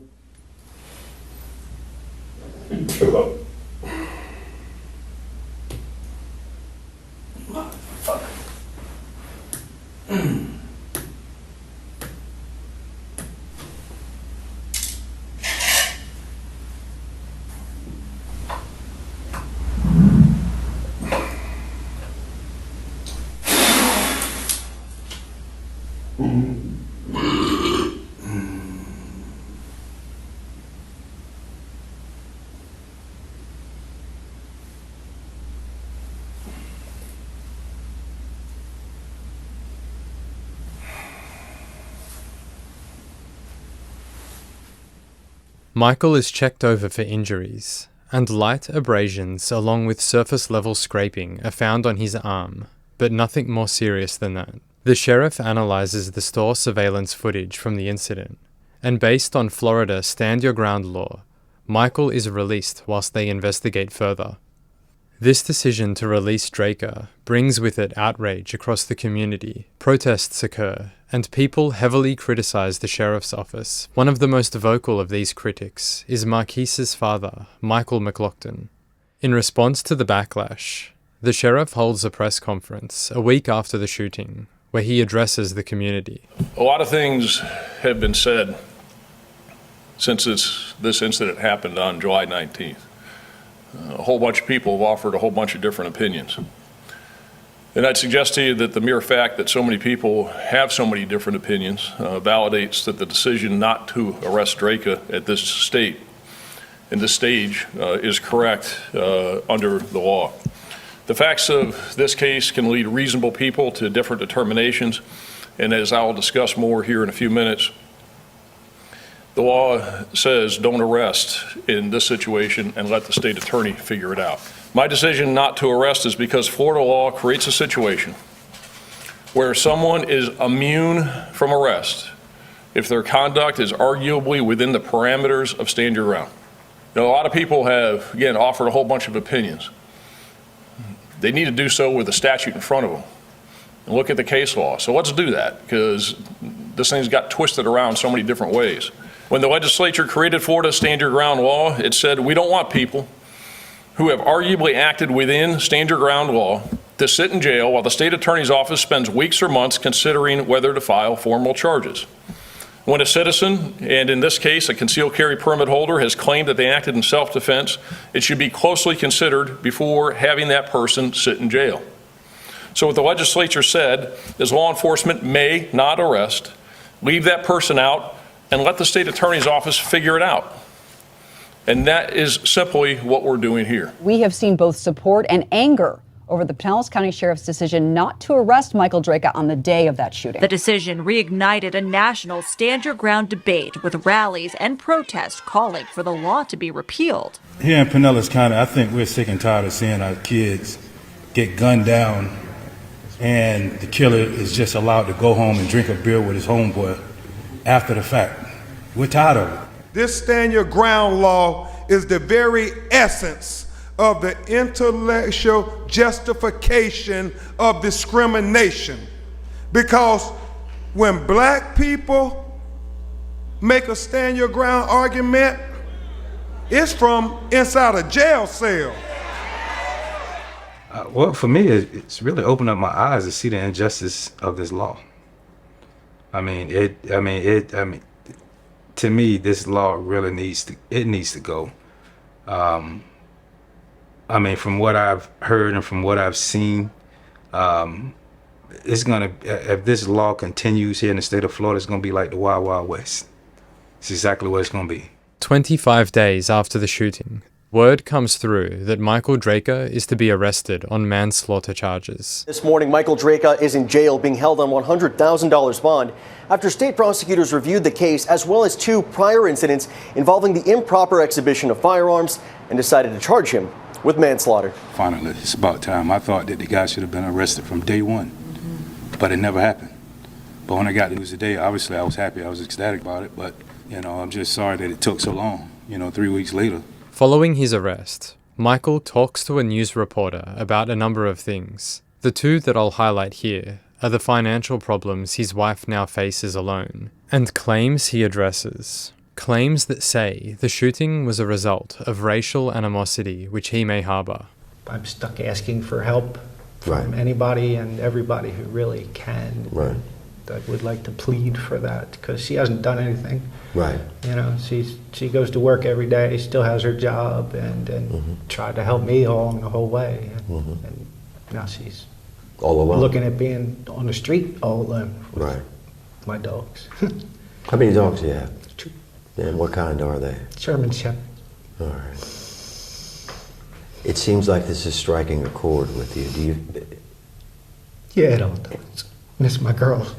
Michael is checked over for injuries, and light abrasions along with surface-level scraping are found on his arm, but nothing more serious than that. The sheriff analyzes the store surveillance footage from the incident, and based on Florida Stand Your Ground law, Michael is released whilst they investigate further. This decision to release Drejka brings with it outrage across the community, protests occur, and people heavily criticize the sheriff's office. One of the most vocal of these critics is Marquise's father, Michael McGlockton. In response to the backlash, the sheriff holds a press conference a week after the shooting, where he addresses the community. A lot of things have been said since this incident happened on July 19th. A whole bunch of people have offered a whole bunch of different opinions. And I'd suggest to you that the mere fact that so many people have so many different opinions validates that the decision not to arrest Drejka at this stage is correct under the law. The facts of this case can lead reasonable people to different determinations, and as I'll discuss more here in a few minutes, the law says don't arrest in this situation and let the state attorney figure it out. My decision not to arrest is because Florida law creates a situation where someone is immune from arrest if their conduct is arguably within the parameters of stand your ground. A lot of people have, again, offered a whole bunch of opinions. They need to do so with the statute in front of them and look at the case law. So let's do that, because this thing's got twisted around so many different ways. When the legislature created Florida Stand Your Ground law, it said we don't want people who have arguably acted within Stand Your Ground law to sit in jail while the state attorney's office spends weeks or months considering whether to file formal charges. When a citizen, and in this case a concealed carry permit holder, has claimed that they acted in self-defense, it should be closely considered before having that person sit in jail. So what the legislature said is law enforcement may not arrest, leave that person out, and let the state attorney's office figure it out. And that is simply what we're doing here. We have seen both support and anger over the Pinellas County Sheriff's decision not to arrest Michael Drejka on the day of that shooting. The decision reignited a national stand your ground debate with rallies and protests calling for the law to be repealed. Here in Pinellas County, I think we're sick and tired of seeing our kids get gunned down and the killer is just allowed to go home and drink a beer with his homeboy after the fact. We're tired of it. This stand your ground law is the very essence of the intellectual justification of discrimination. Because when black people make a stand your ground argument, It's from inside a jail cell. Well, for me, it's really opened up my eyes to see the injustice of this law. To me, this law really needs to go. From what I've heard and from what I've seen, if this law continues here in the state of Florida, it's gonna be like the Wild Wild West. It's exactly what it's gonna be. 25 days after the shooting, word comes through that Michael Drejka is to be arrested on manslaughter charges. This morning, Michael Drejka is in jail being held on $100,000 bond after state prosecutors reviewed the case as well as 2 prior incidents involving the improper exhibition of firearms and decided to charge him with manslaughter. Finally, it's about time. I thought that the guy should have been arrested from day one, but it never happened. But when I got the news today, obviously I was happy. I was ecstatic about it, but I'm just sorry that it took so long, 3 weeks later. Following his arrest, Michael talks to a news reporter about a number of things. The 2 that I'll highlight here are the financial problems his wife now faces alone, and claims he addresses. Claims that say the shooting was a result of racial animosity which he may harbour. I'm stuck asking for help from anybody and everybody who really can. Right. I would like to plead for that because she hasn't done anything. Right. She goes to work every day, still has her job, and tried to help me along the whole way. And now she's all alone, looking at being on the street all alone. Right. My dogs. How many dogs do you have? 2. And what kind are they? German Shepherd. All right. It seems like this is striking a chord with you. Do you? Yeah, I don't. Miss my girls.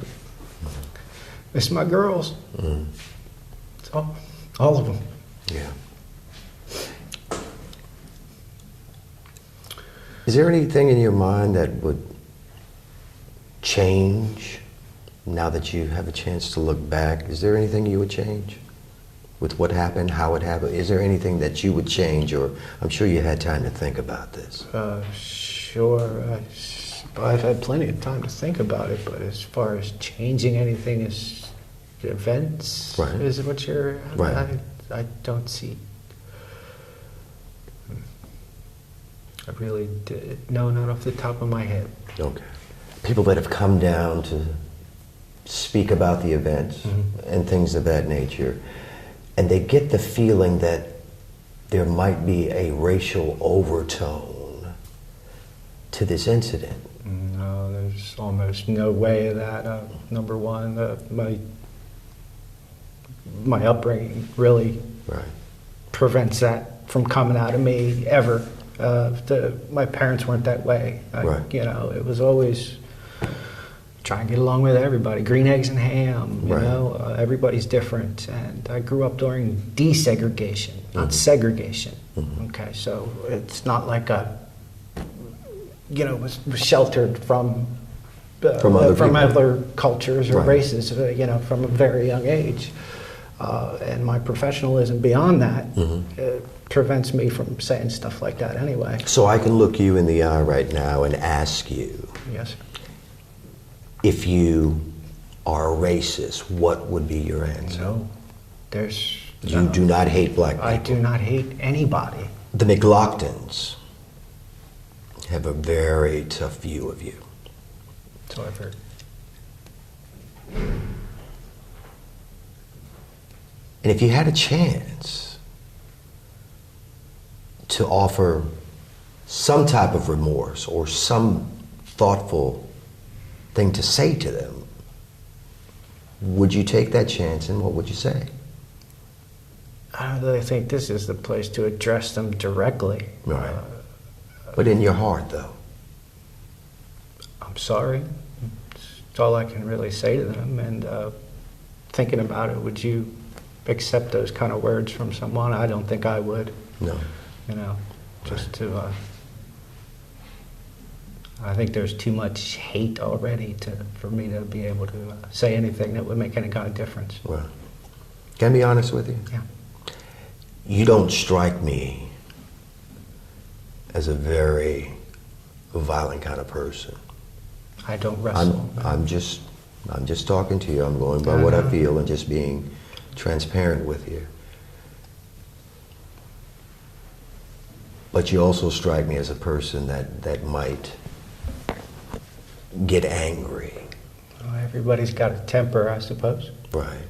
Miss my girls. It's all of them. Yeah. Is there anything in your mind that would change now that you have a chance to look back? Is there anything you would change with what happened, how it happened? Is there anything that you would change, or I'm sure you had time to think about this? Sure. I've had plenty of time to think about it, but as far as changing anything as events, right. Is what you're... Right. I don't see... I really did. No, not off the top of my head. Okay. People that have come down to speak about the events and things of that nature, and they get the feeling that there might be a racial overtone to this incident. No, there's almost no way of that. Number one, my upbringing really prevents that from coming out of me ever. My parents weren't that way. It was always try and get along with everybody. Green eggs and ham. Everybody's different. And I grew up during desegregation, not segregation. Okay, so it's not like was sheltered from other cultures or races, from a very young age. And my professionalism beyond that prevents me from saying stuff like that anyway. So I can look you in the eye right now and ask you, yes, if you are a racist, what would be your answer? No, You do not hate black people. I do not hate anybody. The McGlocktons have a very tough view of you. So I've heard. And if you had a chance to offer some type of remorse or some thoughtful thing to say to them, would you take that chance, and what would you say? I don't really think this is the place to address them directly. Right. But in your heart, though? I'm sorry. It's all I can really say to them. And thinking about it, would you accept those kind of words from someone? I don't think I would. No. Just to... I think there's too much hate already for me to be able to say anything that would make any kind of difference. Well, can I be honest with you? Yeah. You don't strike me as a very violent kind of person. I don't wrestle. I'm just talking to you. I'm going by what I feel and just being transparent with you. But you also strike me as a person that might get angry. Well, everybody's got a temper, I suppose. Right.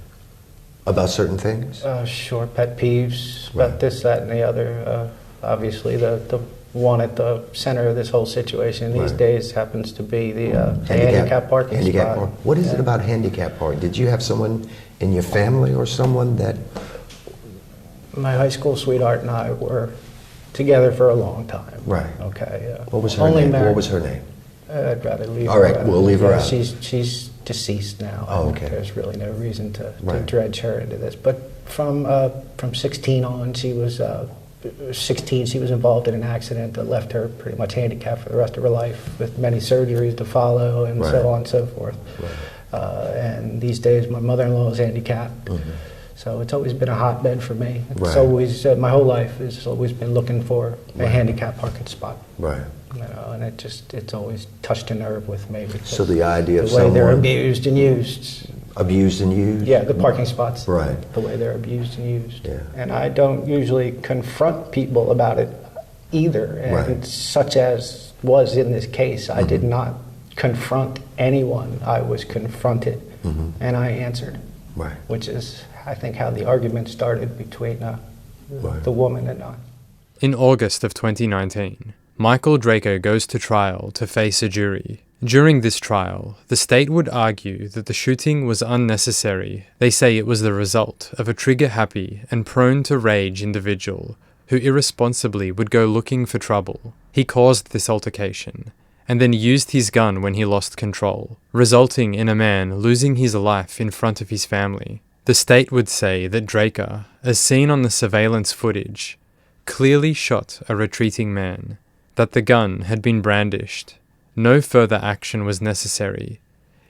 About certain things? Sure, pet peeves, about this, that, and the other. Obviously, the one at the center of this whole situation these days happens to be the handicap parking spot. What is it about handicap parking? Did you have someone in your family or someone that... My high school sweetheart and I were together for a long time. Right. Okay. What was her name? Married. What was her name? I'd rather leave All her right, out. we'll leave her out. She's deceased now. Oh, okay. There's really no reason to dredge her into this. But from 16 on, she was 16. She was involved in an accident that left her pretty much handicapped for the rest of her life, with many surgeries to follow, and so on and so forth. And these days, my mother-in-law is handicapped. So it's always been a hotbed for me. It's always, my whole life has always been looking for a handicap parking spot. Right. You know, and it's always touched a nerve with me. So the idea of the way someone... they're abused and used. Abused and used? Yeah, the parking spots. Right. The way they're abused and used. Yeah. And I don't usually confront people about it either. And such as was in this case, I did not confront anyone. I was confronted, and I answered. Right. Which is, I think, how the argument started between the woman and I. In August of 2019, Michael Drejka goes to trial to face a jury. During this trial, the state would argue that the shooting was unnecessary. They say it was the result of a trigger-happy and prone to rage individual who irresponsibly would go looking for trouble. He caused this altercation, and then used his gun when he lost control, resulting in a man losing his life in front of his family. The state would say that Drejka, as seen on the surveillance footage, clearly shot a retreating man, that the gun had been brandished. No further action was necessary,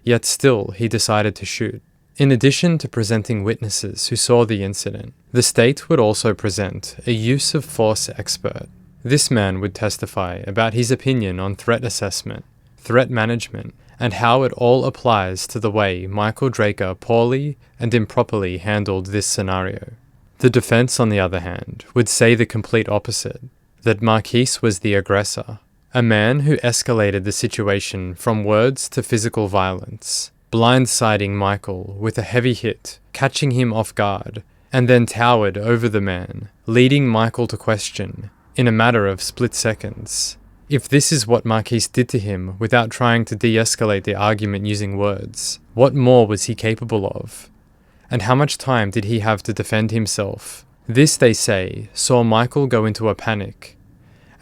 yet still he decided to shoot. In addition to presenting witnesses who saw the incident, the state would also present a use of force expert. This man would testify about his opinion on threat assessment, threat management, and how it all applies to the way Michael Drejka poorly and improperly handled this scenario. The defense, on the other hand, would say the complete opposite, that Marquise was the aggressor, a man who escalated the situation from words to physical violence, blindsiding Michael with a heavy hit, catching him off guard, and then towered over the man, leading Michael to question, in a matter of split seconds, if this is what Marquise did to him without trying to de-escalate the argument using words, what more was he capable of? And how much time did he have to defend himself? This, they say, saw Michael go into a panic.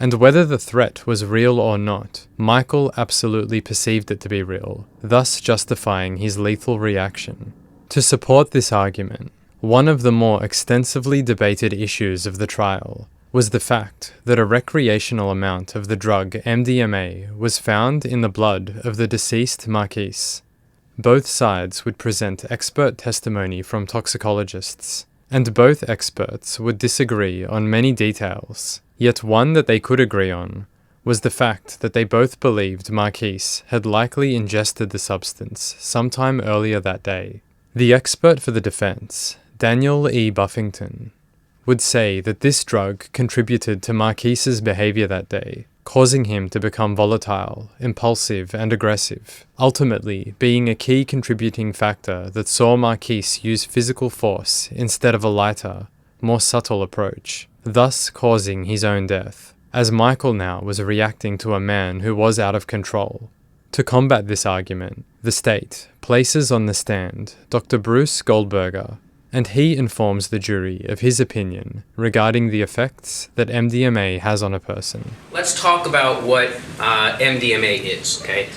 And whether the threat was real or not, Michael absolutely perceived it to be real, thus justifying his lethal reaction. To support this argument, one of the more extensively debated issues of the trial was the fact that a recreational amount of the drug MDMA was found in the blood of the deceased Marquise. Both sides would present expert testimony from toxicologists, and both experts would disagree on many details, yet one that they could agree on was the fact that they both believed Marquise had likely ingested the substance sometime earlier that day. The expert for the defense, Daniel E. Buffington, would say that this drug contributed to Marquise's behavior that day, causing him to become volatile, impulsive, and aggressive, ultimately being a key contributing factor that saw Marquise use physical force instead of a lighter, more subtle approach, thus causing his own death, as Michael now was reacting to a man who was out of control. To combat this argument, the state places on the stand Dr. Bruce Goldberger, and he informs the jury of his opinion regarding the effects that MDMA has on a person. Let's talk about what MDMA is, okay?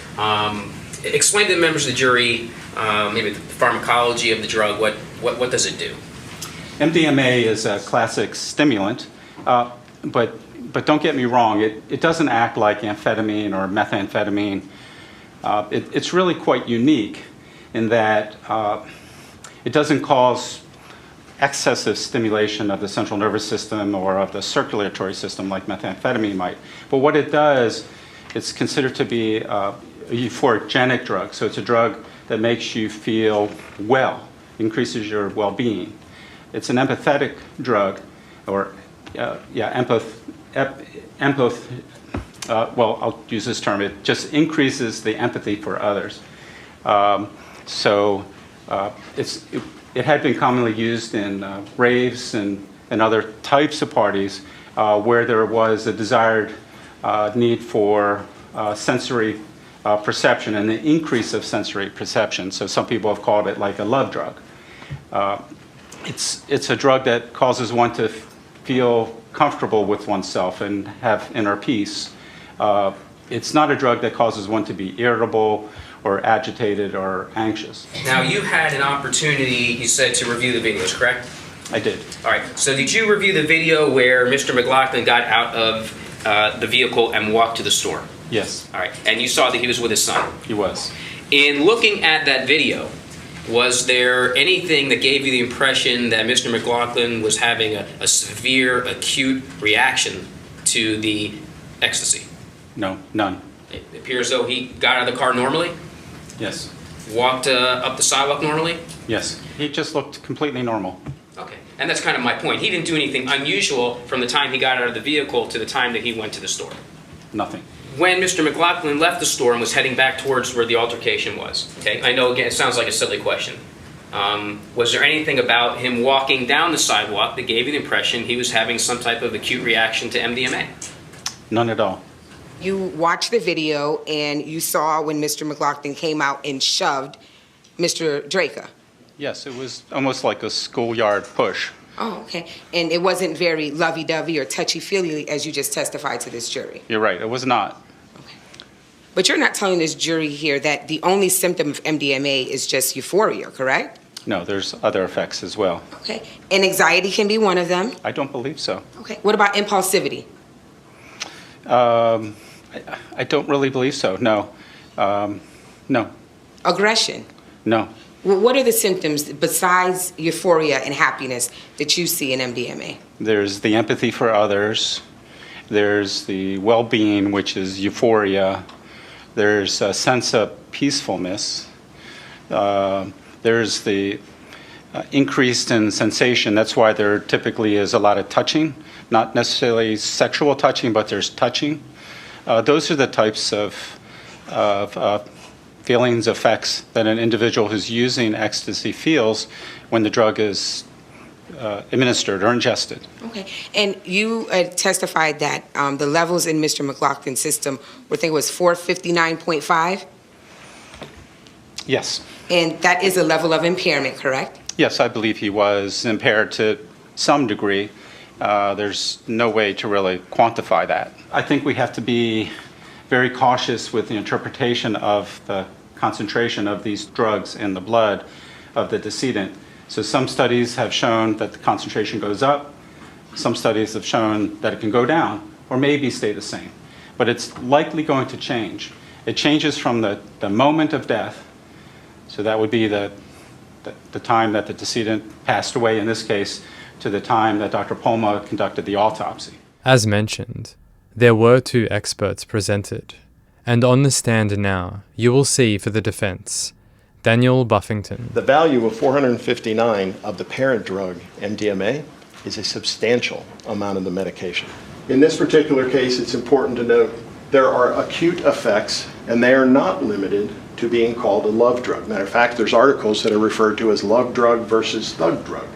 Explain to the members of the jury, maybe the pharmacology of the drug, what does it do? MDMA is a classic stimulant, but don't get me wrong, it doesn't act like amphetamine or methamphetamine. It's really quite unique in that it doesn't cause excessive stimulation of the central nervous system or of the circulatory system like methamphetamine might. But what it does, it's considered to be a euphorogenic drug. So it's a drug that makes you feel well, increases your well-being. It's an empathetic drug, or well, I'll use this term, it just increases the empathy for others. It had been commonly used in raves and other types of parties where there was a desired need for sensory perception and the increase of sensory perception. So some people have called it like a love drug. It's a drug that causes one to feel comfortable with oneself and have inner peace. It's not a drug that causes one to be irritable or agitated or anxious. Now, you had an opportunity, you said, to review the videos, correct? I did. All right. So did you review the video where Mr. McGlockton got out of the vehicle and walked to the store? Yes. All right. And you saw that he was with his son? He was. In looking at that video, was there anything that gave you the impression that Mr. McGlockton was having a severe, acute reaction to the ecstasy? No, none. It appears though he got out of the car normally? Yes. Walked up the sidewalk normally? Yes. He just looked completely normal. Okay. And that's kind of my point. He didn't do anything unusual from the time he got out of the vehicle to the time that he went to the store. Nothing. When Mr. McGlockton left the store and was heading back towards where the altercation was, okay, I know, again, it sounds like a silly question. Was there anything about him walking down the sidewalk that gave you the impression he was having some type of acute reaction to MDMA? None at all. You watched the video and you saw when Mr. McGlockton came out and shoved Mr. Drejka. Yes, it was almost like a schoolyard push. Oh, okay. And it wasn't very lovey-dovey or touchy-feely as you just testified to this jury. You're right, it was not. But you're not telling this jury here that the only symptom of MDMA is just euphoria, correct? No, there's other effects as well. Okay. And anxiety can be one of them. I don't believe so. Okay. What about impulsivity? I don't really believe so, no. No. Aggression? No. Well, what are the symptoms besides euphoria and happiness that you see in MDMA? There's the empathy for others. There's the well-being, which is euphoria. There's a sense of peacefulness. There's the increased in sensation. That's why there typically is a lot of touching, not necessarily sexual touching, but there's touching. Those are the types of feelings, effects that an individual who's using ecstasy feels when the drug is administered or ingested. Okay. And you testified that the levels in Mr. McGlockton's system, I think it was 459.5? Yes. And that is a level of impairment, correct? Yes, I believe he was impaired to some degree. There's no way to really quantify that. I think we have to be very cautious with the interpretation of the concentration of these drugs in the blood of the decedent. So some studies have shown that the concentration goes up. Some studies have shown that it can go down or maybe stay the same. But it's likely going to change. It changes from the moment of death. So that would be the time that the decedent passed away in this case to the time that Dr. Palma conducted the autopsy. As mentioned, there were two experts presented, and on the stand now, you will see for the defense, Daniel Buffington. The value of 459 of the parent drug, MDMA, is a substantial amount of the medication. In this particular case, it's important to note there are acute effects, and they are not limited to being called a love drug. Matter of fact, there's articles that are referred to as love drug versus thug drug.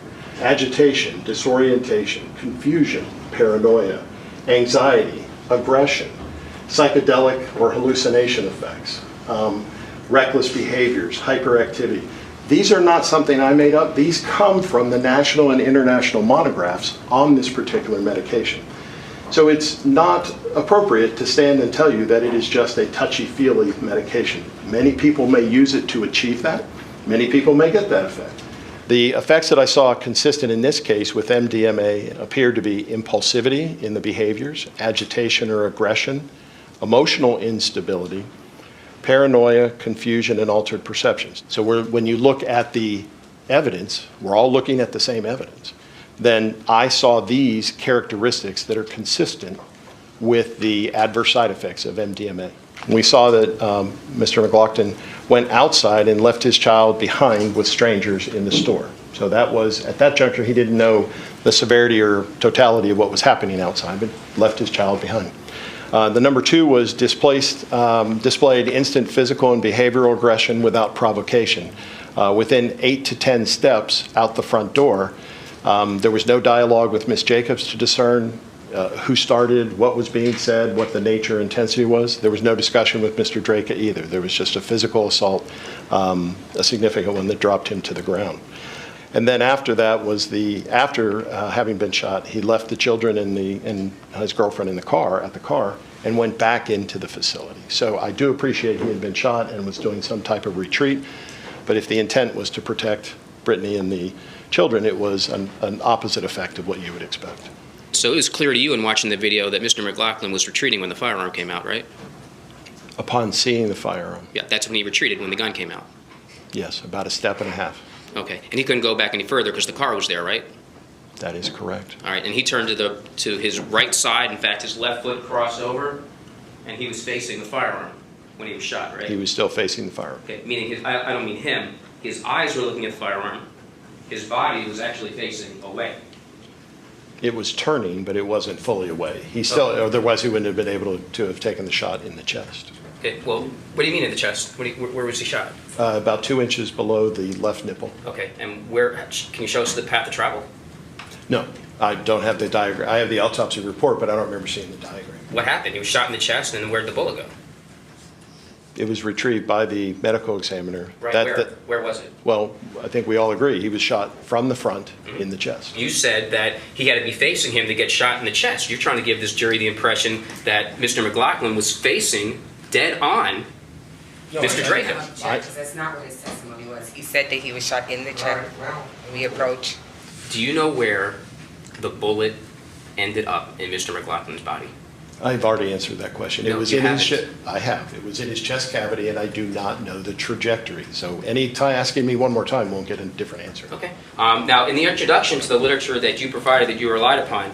Agitation, disorientation, confusion, paranoia, anxiety, aggression, psychedelic or hallucination effects, reckless behaviors, hyperactivity. These are not something I made up. These come from the national and international monographs on this particular medication. So it's not appropriate to stand and tell you that it is just a touchy-feely medication. Many people may use it to achieve that. Many people may get that effect. The effects that I saw consistent in this case with MDMA appeared to be impulsivity in the behaviors, agitation or aggression, emotional instability, paranoia, confusion, and altered perceptions. So when you look at the evidence, we're all looking at the same evidence, then I saw these characteristics that are consistent with the adverse side effects of MDMA. We saw that Mr. McGlockton went outside and left his child behind with strangers in the store. So that was, at that juncture, he didn't know the severity or totality of what was happening outside, but left his child behind. The number 2 was displayed instant physical and behavioral aggression without provocation. Within 8 to 10 steps out the front door, there was no dialogue with Ms. Jacobs to discern who started, what was being said, what the nature and intensity was. There was no discussion with Mr. Drejka either. There was just a physical assault, a significant one that dropped him to the ground. And then after that was after having been shot, he left the children and his girlfriend at the car, and went back into the facility. So I do appreciate he had been shot and was doing some type of retreat, but if the intent was to protect Brittany and the children, it was an opposite effect of what you would expect. So it was clear to you in watching the video that Mr. McGlockton was retreating when the firearm came out, right? Upon seeing the firearm. Yeah, that's when he retreated, when the gun came out. Yes, about a step and a half. Okay, and he couldn't go back any further because the car was there, right? That is correct. All right, and he turned to his right side. In fact, his left foot crossed over, and he was facing the firearm when he was shot, right? He was still facing the firearm. Okay, meaning I don't mean him. His eyes were looking at the firearm. His body was actually facing away. It was turning, but it wasn't fully away. He still, otherwise he wouldn't have been able to have taken the shot in the chest. Okay, well, what do you mean in the chest? Where was he shot? About 2 inches below the left nipple. Okay, and where? Can you show us the path of travel? No, I don't have the diagram. I have the autopsy report, but I don't remember seeing the diagram. What happened? He was shot in the chest, and then where'd the bullet go? It was retrieved by the medical examiner. Right, where was it? Well, I think we all agree he was shot from the front in the chest. You said that he had to be facing him to get shot in the chest. You're trying to give this jury the impression that Mr. McGlockton was facing dead on Mr. Drejka. Because that's not what his testimony was. He said that he was shot in the chest. We approached. Do you know where the bullet ended up in Mr. McGlockton's body? I've already answered that question. No, it was you in his haven't. I have. It was in his chest cavity, and I do not know the trajectory. So any time asking me one more time won't get a different answer. Okay. Now, in the introduction to the literature that you provided, that you relied upon,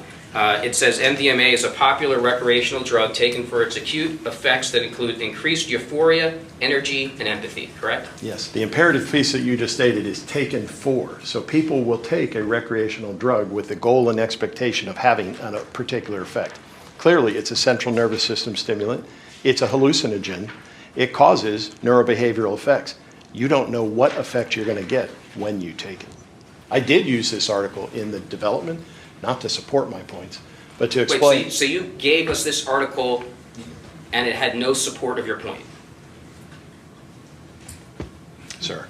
it says MDMA is a popular recreational drug taken for its acute effects that include increased euphoria, energy, and empathy, correct? Yes. The imperative piece that you just stated is taken for. So people will take a recreational drug with the goal and expectation of having a particular effect. Clearly, it's a central nervous system stimulant. It's a hallucinogen. It causes neurobehavioral effects. You don't know what effect you're going to get when you take it. I did use this article in the development, not to support my points, but to explain. Wait, so you gave us this article and it had no support of your point? Sir,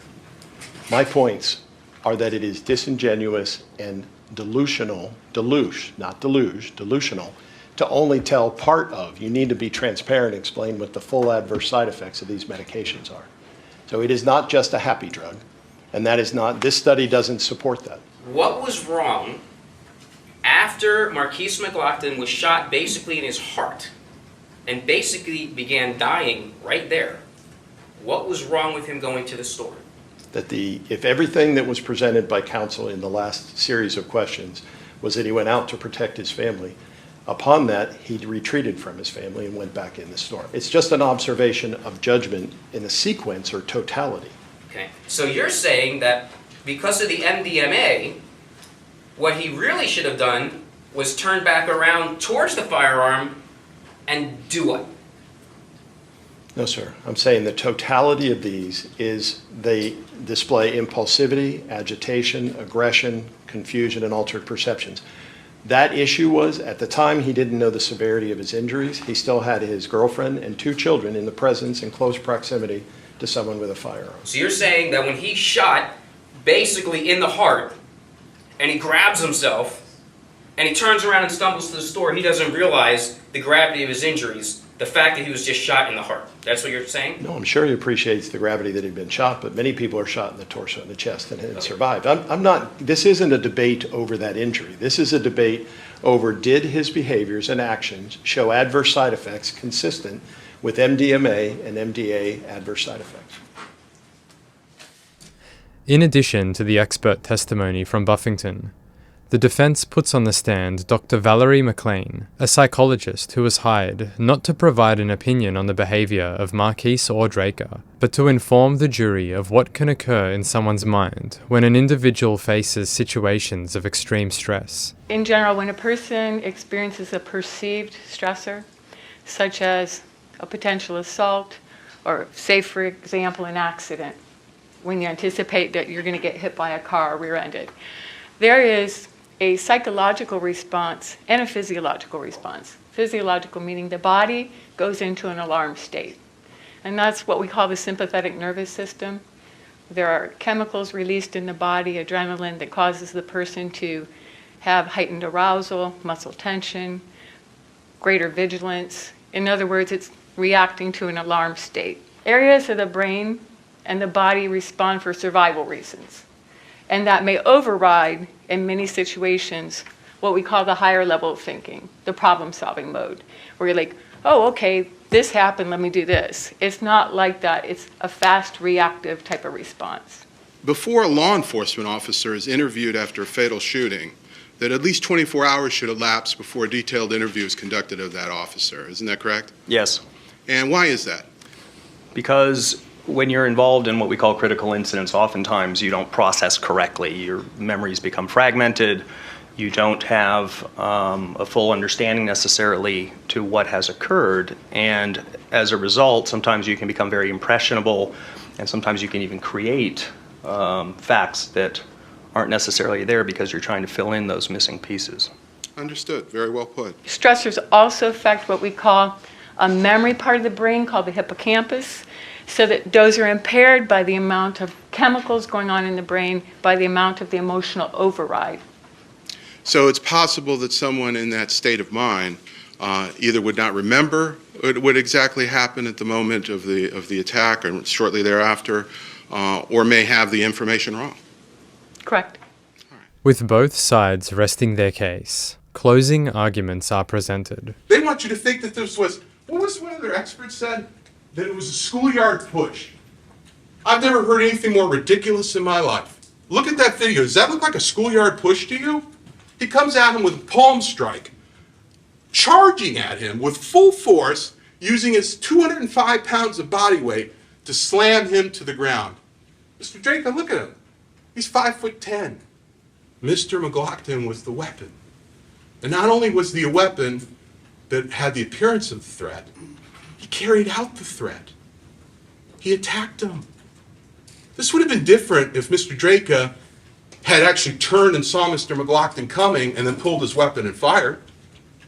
my points are that it is disingenuous and delusional, delusional, to only tell part of. You need to be transparent and explain what the full adverse side effects of these medications are. So it is not just a happy drug, and that is not, this study doesn't support that. What was wrong after Marquise McGlockton was shot basically in his heart and basically began dying right there? What was wrong with him going to the store? That if everything that was presented by counsel in the last series of questions was that he went out to protect his family, upon that, he retreated from his family and went back in the store. It's just an observation of judgment in a sequence or totality. Okay, so you're saying that because of the MDMA, what he really should have done was turn back around towards the firearm and do what? No, sir. I'm saying the totality of these is they display impulsivity, agitation, aggression, confusion, and altered perceptions. That issue was, at the time, he didn't know the severity of his injuries. He still had his girlfriend and 2 children in the presence and close proximity to someone with a firearm. So you're saying that when he shot basically in the heart and he grabs himself and he turns around and stumbles to the store, he doesn't realize the gravity of his injuries, the fact that he was just shot in the heart. That's what you're saying? No, I'm sure he appreciates the gravity that he'd been shot, but many people are shot in the torso and the chest and had survived. I'm not, this isn't a debate over that injury. This is a debate over did his behaviors and actions show adverse side effects consistent with MDMA and MDA adverse side effects. In addition to the expert testimony from Buffington, The defense puts on the stand Dr. Valerie McLean, a psychologist who was hired not to provide an opinion on the behavior of Marquise or Drejka, but to inform the jury of what can occur in someone's mind when an individual faces situations of extreme stress. In general, when a person experiences a perceived stressor, such as a potential assault, or say, for example, an accident, when you anticipate that you're going to get hit by a car or rear-ended, there is a psychological response and a physiological response. Physiological meaning the body goes into an alarm state. And that's what we call the sympathetic nervous system. There are chemicals released in the body, adrenaline, that causes the person to have heightened arousal, muscle tension, greater vigilance. In other words, it's reacting to an alarm state. Areas of the brain and the body respond for survival reasons. And that may override, in many situations, what we call the higher level of thinking, the problem-solving mode, where you're like, oh, okay, this happened, let me do this. It's not like that. It's a fast, reactive type of response. Before a law enforcement officer is interviewed after a fatal shooting, that at least 24 hours should elapse before a detailed interview is conducted of that officer. Isn't that correct? Yes. And why is that? Because when you're involved in what we call critical incidents, oftentimes you don't process correctly. Your memories become fragmented. You don't have a full understanding necessarily to what has occurred. And as a result, sometimes you can become very impressionable, and sometimes you can even create facts that aren't necessarily there because you're trying to fill in those missing pieces. Understood. Very well put. Stressors also affect what we call a memory part of the brain called the hippocampus, so that those are impaired by the amount of chemicals going on in the brain, by the amount of the emotional override. So it's possible that someone in that state of mind either would not remember what exactly happened at the moment of the attack or shortly thereafter, or may have the information wrong. Correct. With both sides resting their case, closing arguments are presented. They want you to think that this was, what was one of their experts said? That it was a schoolyard push. I've never heard anything more ridiculous in my life. Look at that video. Does that look like a schoolyard push to you? He comes at him with a palm strike, charging at him with full force, using his 205 pounds of body weight to slam him to the ground. Mr. Drejka, look at him. He's 5'10". Mr. McGlockton was the weapon. And not only was he a weapon that had the appearance of the threat, he carried out the threat. He attacked him. This would have been different if Mr. Drejka had actually turned and saw Mr. McGlockton coming and then pulled his weapon and fired.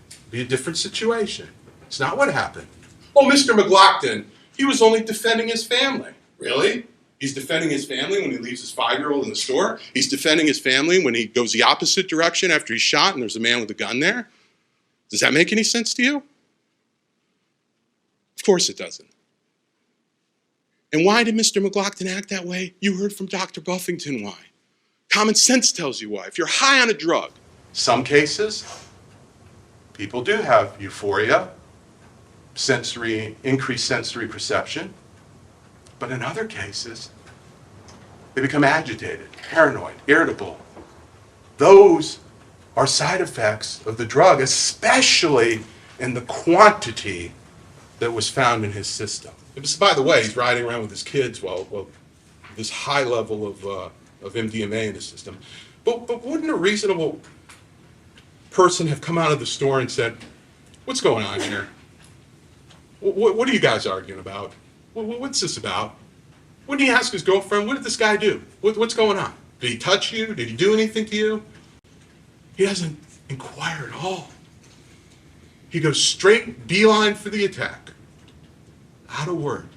It'd be a different situation. It's not what happened. Oh, Mr. McGlockton, he was only defending his family. Really? He's defending his family when he leaves his 5-year-old in the store? He's defending his family when he goes the opposite direction after he's shot and there's a man with a gun there? Does that make any sense to you? Of course it doesn't. And why did Mr. McGlockton act that way? You heard from Dr. Buffington why. Common sense tells you why. If you're high on a drug, some cases, people do have euphoria, increased sensory perception. But in other cases, they become agitated, paranoid, irritable. Those are side effects of the drug, especially in the quantity that was found in his system. By the way, he's riding around with his kids while this high level of MDMA in his system. But wouldn't a reasonable person have come out of the store and said, what's going on here? What are you guys arguing about? What's this about? Wouldn't he ask his girlfriend, what did this guy do? What's going on? Did he touch you? Did he do anything to you? He doesn't inquire at all. He goes straight beeline for the attack. Not a word.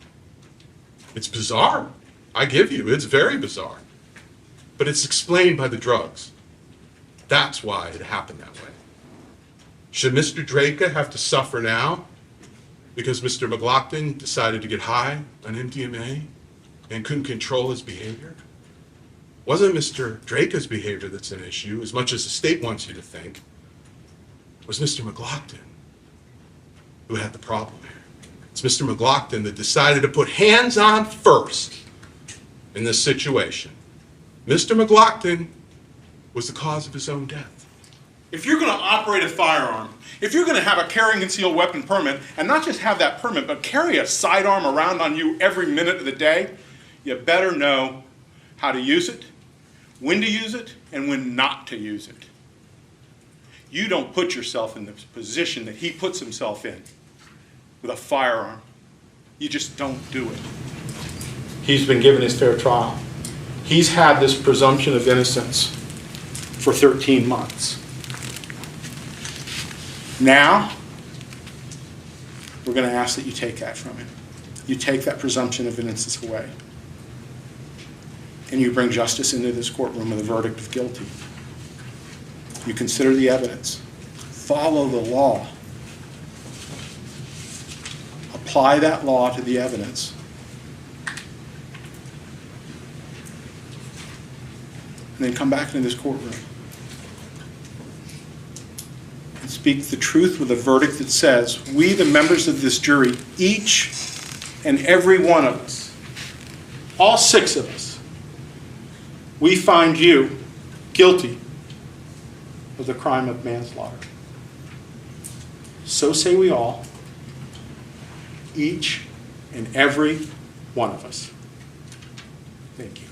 It's bizarre. I give you, it's very bizarre. But it's explained by the drugs. That's why it happened that way. Should Mr. Drejka have to suffer now because Mr. McGlockton decided to get high on MDMA and couldn't control his behavior? Wasn't Mr. Drejka's behavior that's an issue, as much as the state wants you to think. It was Mr. McGlockton who had the problem here. It's Mr. McGlockton that decided to put hands on first in this situation. Mr. McGlockton was the cause of his own death. If you're going to operate a firearm, if you're going to have a carry and concealed weapon permit, and not just have that permit, but carry a sidearm around on you every minute of the day, you better know how to use it, when to use it, and when not to use it. You don't put yourself in the position that he puts himself in with a firearm. You just don't do it. He's been given his fair trial. He's had this presumption of innocence for 13 months. Now, we're going to ask that you take that from him. You take that presumption of innocence away. And you bring justice into this courtroom with a verdict of guilty. You consider the evidence. Follow the law. Apply that law to the evidence. And then come back into this courtroom and speak the truth with a verdict that says, we, the members of this jury, each and every one of us, all 6 of us, we find you guilty of the crime of manslaughter. So say we all, each and every one of us. Thank you.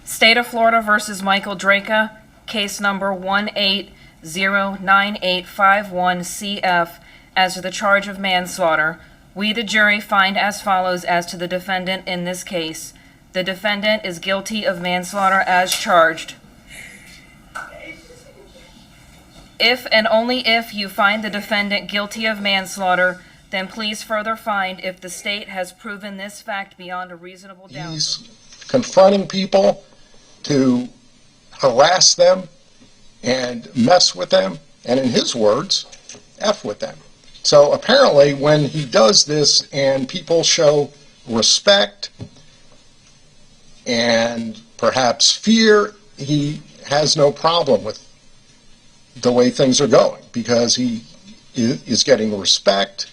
State of Florida versus Michael Drejka, case number 1809851CF, as to the charge of manslaughter. We, the jury, find as follows as to the defendant in this case. The defendant is guilty of manslaughter as charged. If and only if you find the defendant guilty of manslaughter, then please further find if the state has proven this fact beyond a reasonable doubt. He's confronting people to harass them and mess with them, and in his words, F with them. So apparently when he does this and people show respect and perhaps fear, he has no problem with the way things are going because he is getting respect.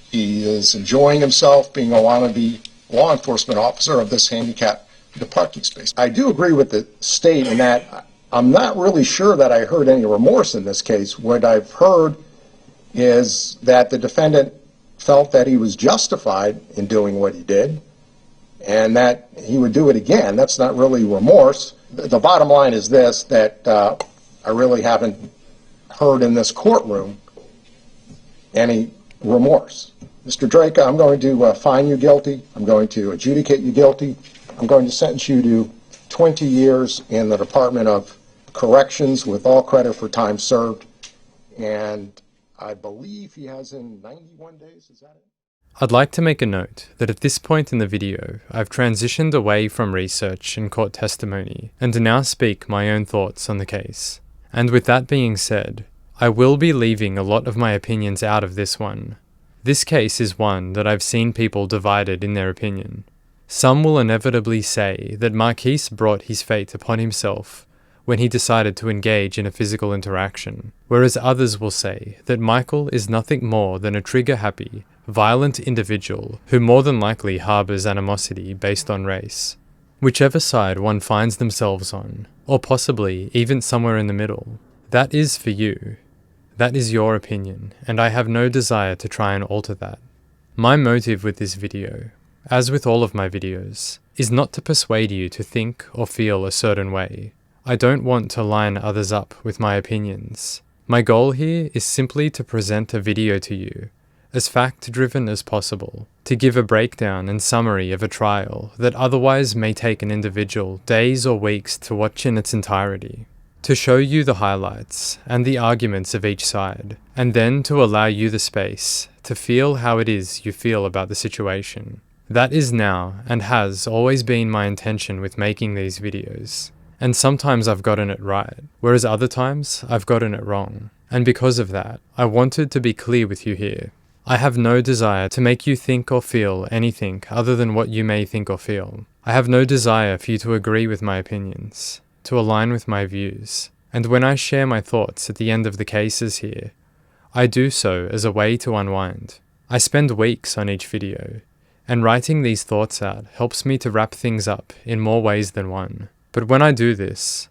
He is enjoying himself being a wannabe law enforcement officer of this handicapped parking space. I do agree with the state in that I'm not really sure that I heard any remorse in this case. What I've heard is that the defendant felt that he was justified in doing what he did and that he would do it again. That's not really remorse. The bottom line is this, that I really haven't heard in this courtroom any remorse. Mr. Drejka, I'm going to find you guilty. I'm going to adjudicate you guilty. I'm going to sentence you to 20 years in the Department of Corrections with all credit for time served. And I believe he has in 91 days, is that it? I'd like to make a note that at this point in the video, I've transitioned away from research and court testimony and now speak my own thoughts on the case. And with that being said, I will be leaving a lot of my opinions out of this one. This case is one that I've seen people divided in their opinion. Some will inevitably say that Marquise brought his fate upon himself when he decided to engage in a physical interaction, whereas others will say that Michael is nothing more than a trigger-happy, violent individual who more than likely harbours animosity based on race. Whichever side one finds themselves on, or possibly even somewhere in the middle, that is for you. That is your opinion, and I have no desire to try and alter that. My motive with this video, as with all of my videos, is not to persuade you to think or feel a certain way. I don't want to line others up with my opinions. My goal here is simply to present a video to you, as fact-driven as possible, to give a breakdown and summary of a trial that otherwise may take an individual days or weeks to watch in its entirety, to show you the highlights and the arguments of each side, and then to allow you the space to feel how it is you feel about the situation. That is now and has always been my intention with making these videos. And sometimes I've gotten it right, whereas other times I've gotten it wrong. And because of that, I wanted to be clear with you here. I have no desire to make you think or feel anything other than what you may think or feel. I have no desire for you to agree with my opinions, to align with my views. And when I share my thoughts at the end of the cases here, I do so as a way to unwind. I spend weeks on each video, and writing these thoughts out helps me to wrap things up in more ways than one. But when I do this,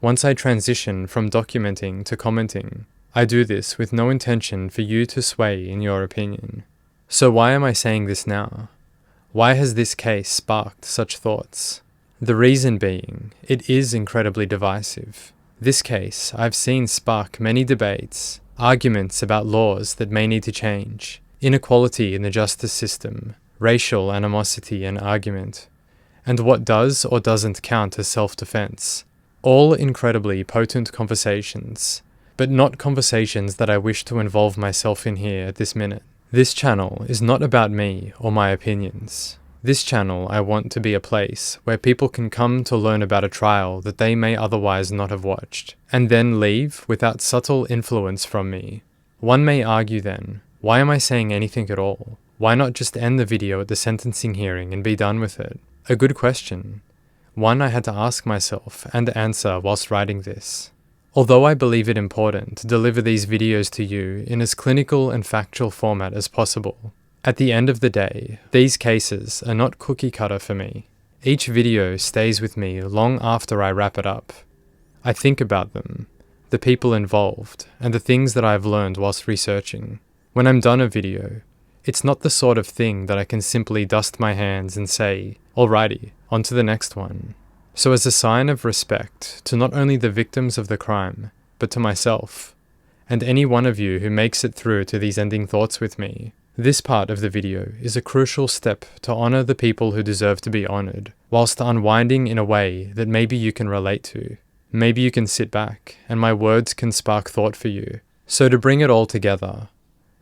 once I transition from documenting to commenting, I do this with no intention for you to sway in your opinion. So why am I saying this now? Why has this case sparked such thoughts? The reason being, it is incredibly divisive. This case I've seen spark many debates, arguments about laws that may need to change, inequality in the justice system, racial animosity and argument, and what does or doesn't count as self-defense. All incredibly potent conversations, but not conversations that I wish to involve myself in here at this minute. This channel is not about me or my opinions. This channel I want to be a place where people can come to learn about a trial that they may otherwise not have watched, and then leave without subtle influence from me. One may argue then, why am I saying anything at all? Why not just end the video at the sentencing hearing and be done with it? A good question. One I had to ask myself and answer whilst writing this. Although I believe it important to deliver these videos to you in as clinical and factual format as possible, at the end of the day, these cases are not cookie cutter for me. Each video stays with me long after I wrap it up. I think about them, the people involved, and the things that I've learned whilst researching. When I'm done a video, it's not the sort of thing that I can simply dust my hands and say, alrighty, on to the next one. So as a sign of respect to not only the victims of the crime, but to myself, and any one of you who makes it through to these ending thoughts with me, this part of the video is a crucial step to honor the people who deserve to be honored, whilst unwinding in a way that maybe you can relate to. Maybe you can sit back, and my words can spark thought for you. So to bring it all together,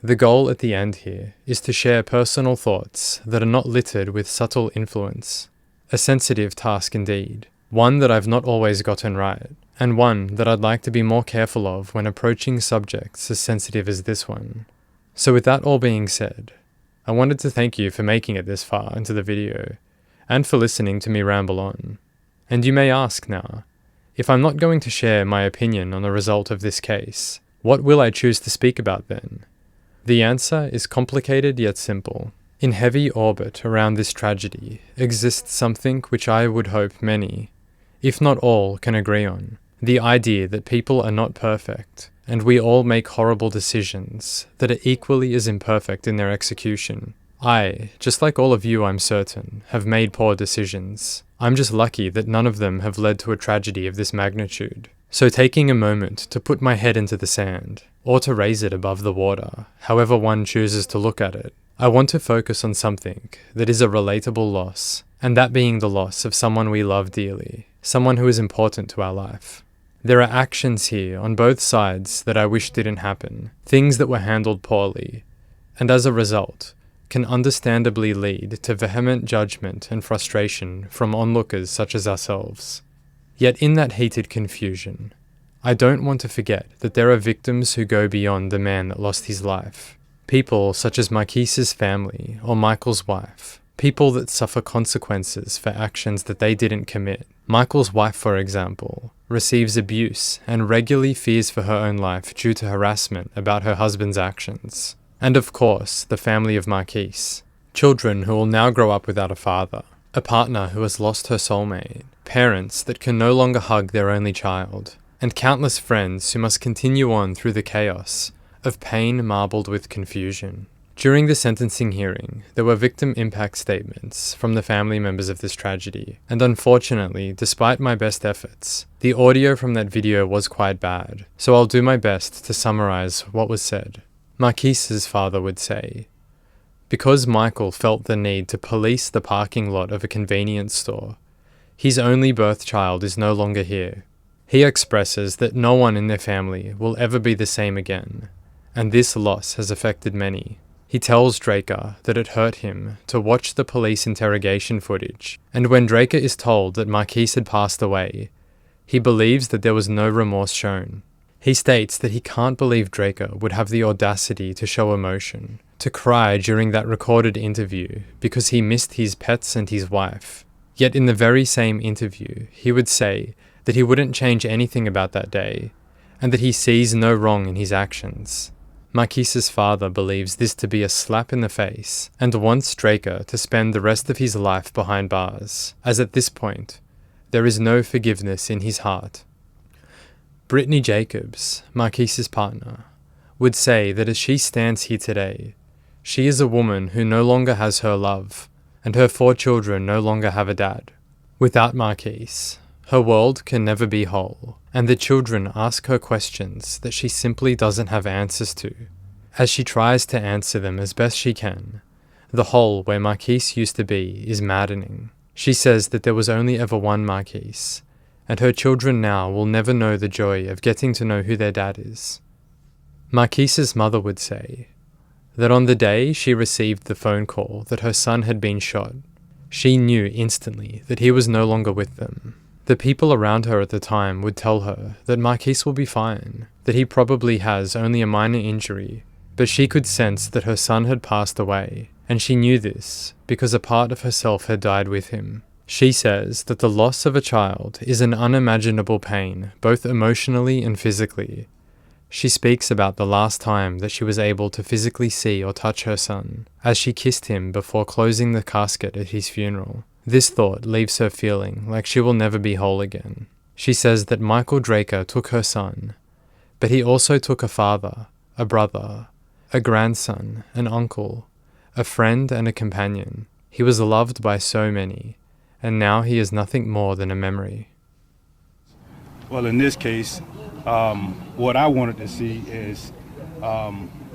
the goal at the end here is to share personal thoughts that are not littered with subtle influence. A sensitive task indeed, one that I've not always gotten right, and one that I'd like to be more careful of when approaching subjects as sensitive as this one. So with that all being said, I wanted to thank you for making it this far into the video, and for listening to me ramble on. And you may ask now, if I'm not going to share my opinion on the result of this case, what will I choose to speak about then? The answer is complicated yet simple. In heavy orbit around this tragedy exists something which I would hope many, if not all, can agree on. The idea that people are not perfect, and we all make horrible decisions that are equally as imperfect in their execution. I, just like all of you I'm certain, have made poor decisions. I'm just lucky that none of them have led to a tragedy of this magnitude. So taking a moment to put my head into the sand, or to raise it above the water, however one chooses to look at it, I want to focus on something that is a relatable loss, and that being the loss of someone we love dearly, someone who is important to our life. There are actions here on both sides that I wish didn't happen, things that were handled poorly, and as a result, can understandably lead to vehement judgment and frustration from onlookers such as ourselves. Yet in that heated confusion, I don't want to forget that there are victims who go beyond the man that lost his life. People such as Marquise's family or Michael's wife. People that suffer consequences for actions that they didn't commit. Michael's wife, for example, receives abuse and regularly fears for her own life due to harassment about her husband's actions. And of course, the family of Marquise. Children who will now grow up without a father. A partner who has lost her soulmate. Parents that can no longer hug their only child. And countless friends who must continue on through the chaos of pain marbled with confusion. During the sentencing hearing, there were victim impact statements from the family members of this tragedy, and unfortunately, despite my best efforts, the audio from that video was quite bad, so I'll do my best to summarize what was said. Marquise's father would say, because Michael felt the need to police the parking lot of a convenience store, his only birth child is no longer here. He expresses that no one in their family will ever be the same again, and this loss has affected many. He tells Drejka that it hurt him to watch the police interrogation footage, and when Drejka is told that Marquise had passed away, he believes that there was no remorse shown. He states that he can't believe Drejka would have the audacity to show emotion, to cry during that recorded interview because he missed his pets and his wife. Yet in the very same interview, he would say that he wouldn't change anything about that day, and that he sees no wrong in his actions. Marquise's father believes this to be a slap in the face, and wants Drejka to spend the rest of his life behind bars, as at this point, there is no forgiveness in his heart. Brittany Jacobs, Marquise's partner, would say that as she stands here today, she is a woman who no longer has her love, and her 4 children no longer have a dad. Without Marquise, her world can never be whole, and the children ask her questions that she simply doesn't have answers to. As she tries to answer them as best she can, the hole where Marquise used to be is maddening. She says that there was only ever one Marquise, and her children now will never know the joy of getting to know who their dad is. Marquise's mother would say that on the day she received the phone call that her son had been shot, she knew instantly that he was no longer with them. The people around her at the time would tell her that Marquise will be fine, that he probably has only a minor injury, but she could sense that her son had passed away, and she knew this because a part of herself had died with him. She says that the loss of a child is an unimaginable pain, both emotionally and physically. She speaks about the last time that she was able to physically see or touch her son, as she kissed him before closing the casket at his funeral. This thought leaves her feeling like she will never be whole again. She says that Michael Drejka took her son, but he also took a father, a brother, a grandson, an uncle, a friend and a companion. He was loved by so many, and now he is nothing more than a memory. Well, in this case, what I wanted to see is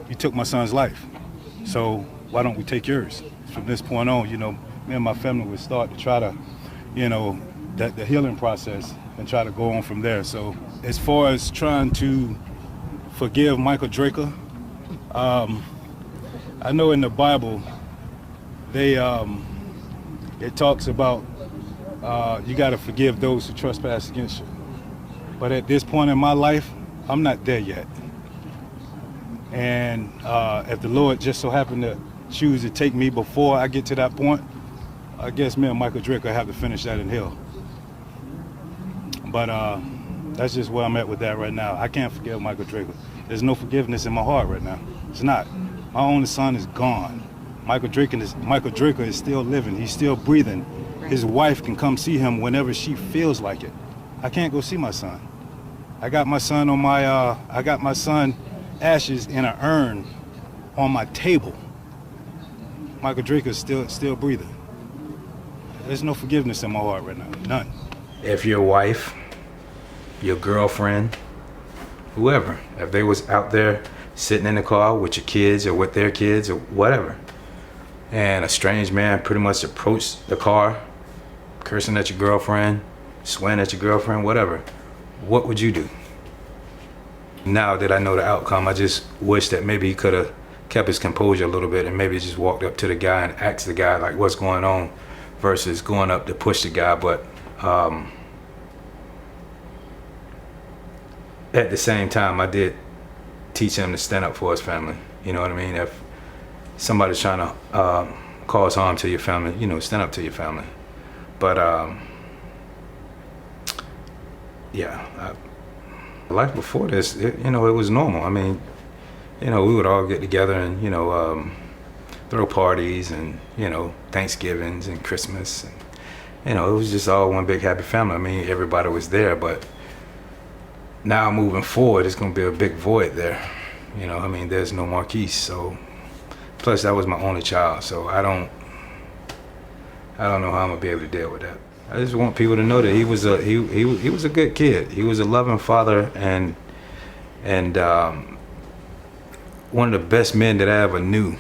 you took my son's life, so why don't we take yours? From this point on, me and my family would start to try to, the healing process and try to go on from there. So as far as trying to forgive Michael Drejka, I know in the Bible, it talks about you got to forgive those who trespass against you. But at this point in my life, I'm not there yet. And if the Lord just so happened to choose to take me before I get to that point, I guess me and Michael Drejka have to finish that in hell. But that's just where I'm at with that right now. I can't forgive Michael Drejka. There's no forgiveness in my heart right now. It's not. My only son is gone. Michael Drejka is still living. He's still breathing. His wife can come see him whenever she feels like it. I can't go see my son. I got my son ashes in an urn on my table. Michael Drejka is still breathing. There's no forgiveness in my heart right now, none. If your wife, your girlfriend, whoever, if they was out there sitting in the car with your kids or with their kids or whatever, and a strange man pretty much approached the car, cursing at your girlfriend, swearing at your girlfriend, whatever, what would you do? Now that I know the outcome, I just wish that maybe he could have kept his composure a little bit and maybe just walked up to the guy and asked the guy like what's going on versus going up to push the guy. But at the same time, I did teach him to stand up for his family. You know what I mean? If somebody's trying to cause harm to your family, stand up to your family. But life before this, it was normal. I mean, we would all get together and, throw parties and, Thanksgivings and Christmas. And, it was just all one big happy family. I mean, everybody was there, but now moving forward, it's going to be a big void there. There's no Marquise. So, plus that was my only child. So I don't know how I'm going to be able to deal with that. I just want people to know that he was a good kid. He was a loving father and one of the best men that I ever knew.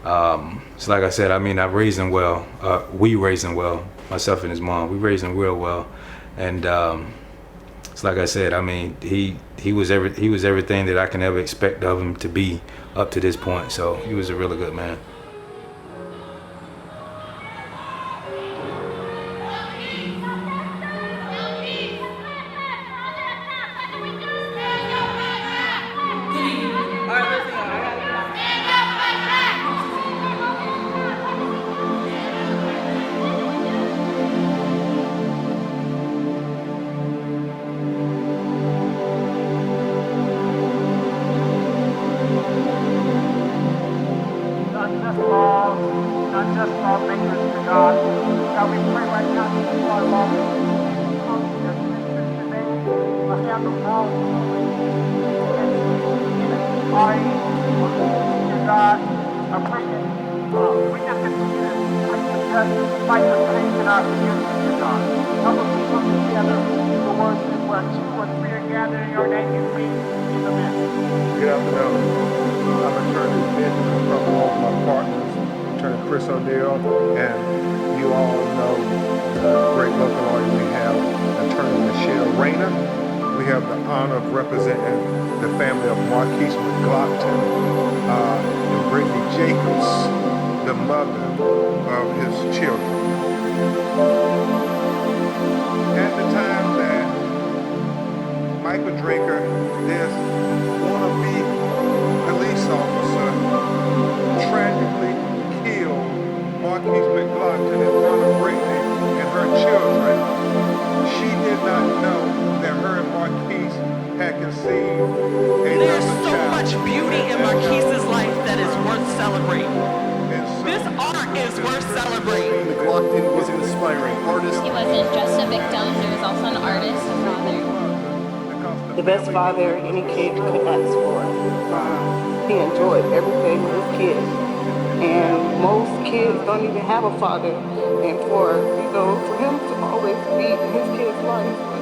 So like I said, I raised him well. We raised him well. Myself and his mom, we raised him real well. And so like I said, he was everything that I can ever expect of him to be up to this point. So he was a really good man. have the moral party, or God, I pray that we just continue to fight for change in our community, God. Help us to come together. The word says, where two or three are gathered in your name, you be in the midst. Good afternoon. I'm attorney Benjamin from all of my partners, attorney Chris O'Neill, and you all know the great local lawyer we have, attorney Michelle Rayner. We have the honor of representing the family of Marquise McGlockton and Brittany Jacobs, the mother of his children. At the time that Michael Drejka, this wannabe police officer, tragically killed Marquise McGlockton in front of Brittany and her children, she did not know that her and Marquise had conceived There's so much beauty in Marquise's life that is worth celebrating. This art is worth celebrating. McGlockton was an aspiring artist. He wasn't just a victim, he was also an artist, a father. The best father any kid could ask for. He enjoyed everything with his kids. And most kids don't even have a father. And for him to always be in his kid's life,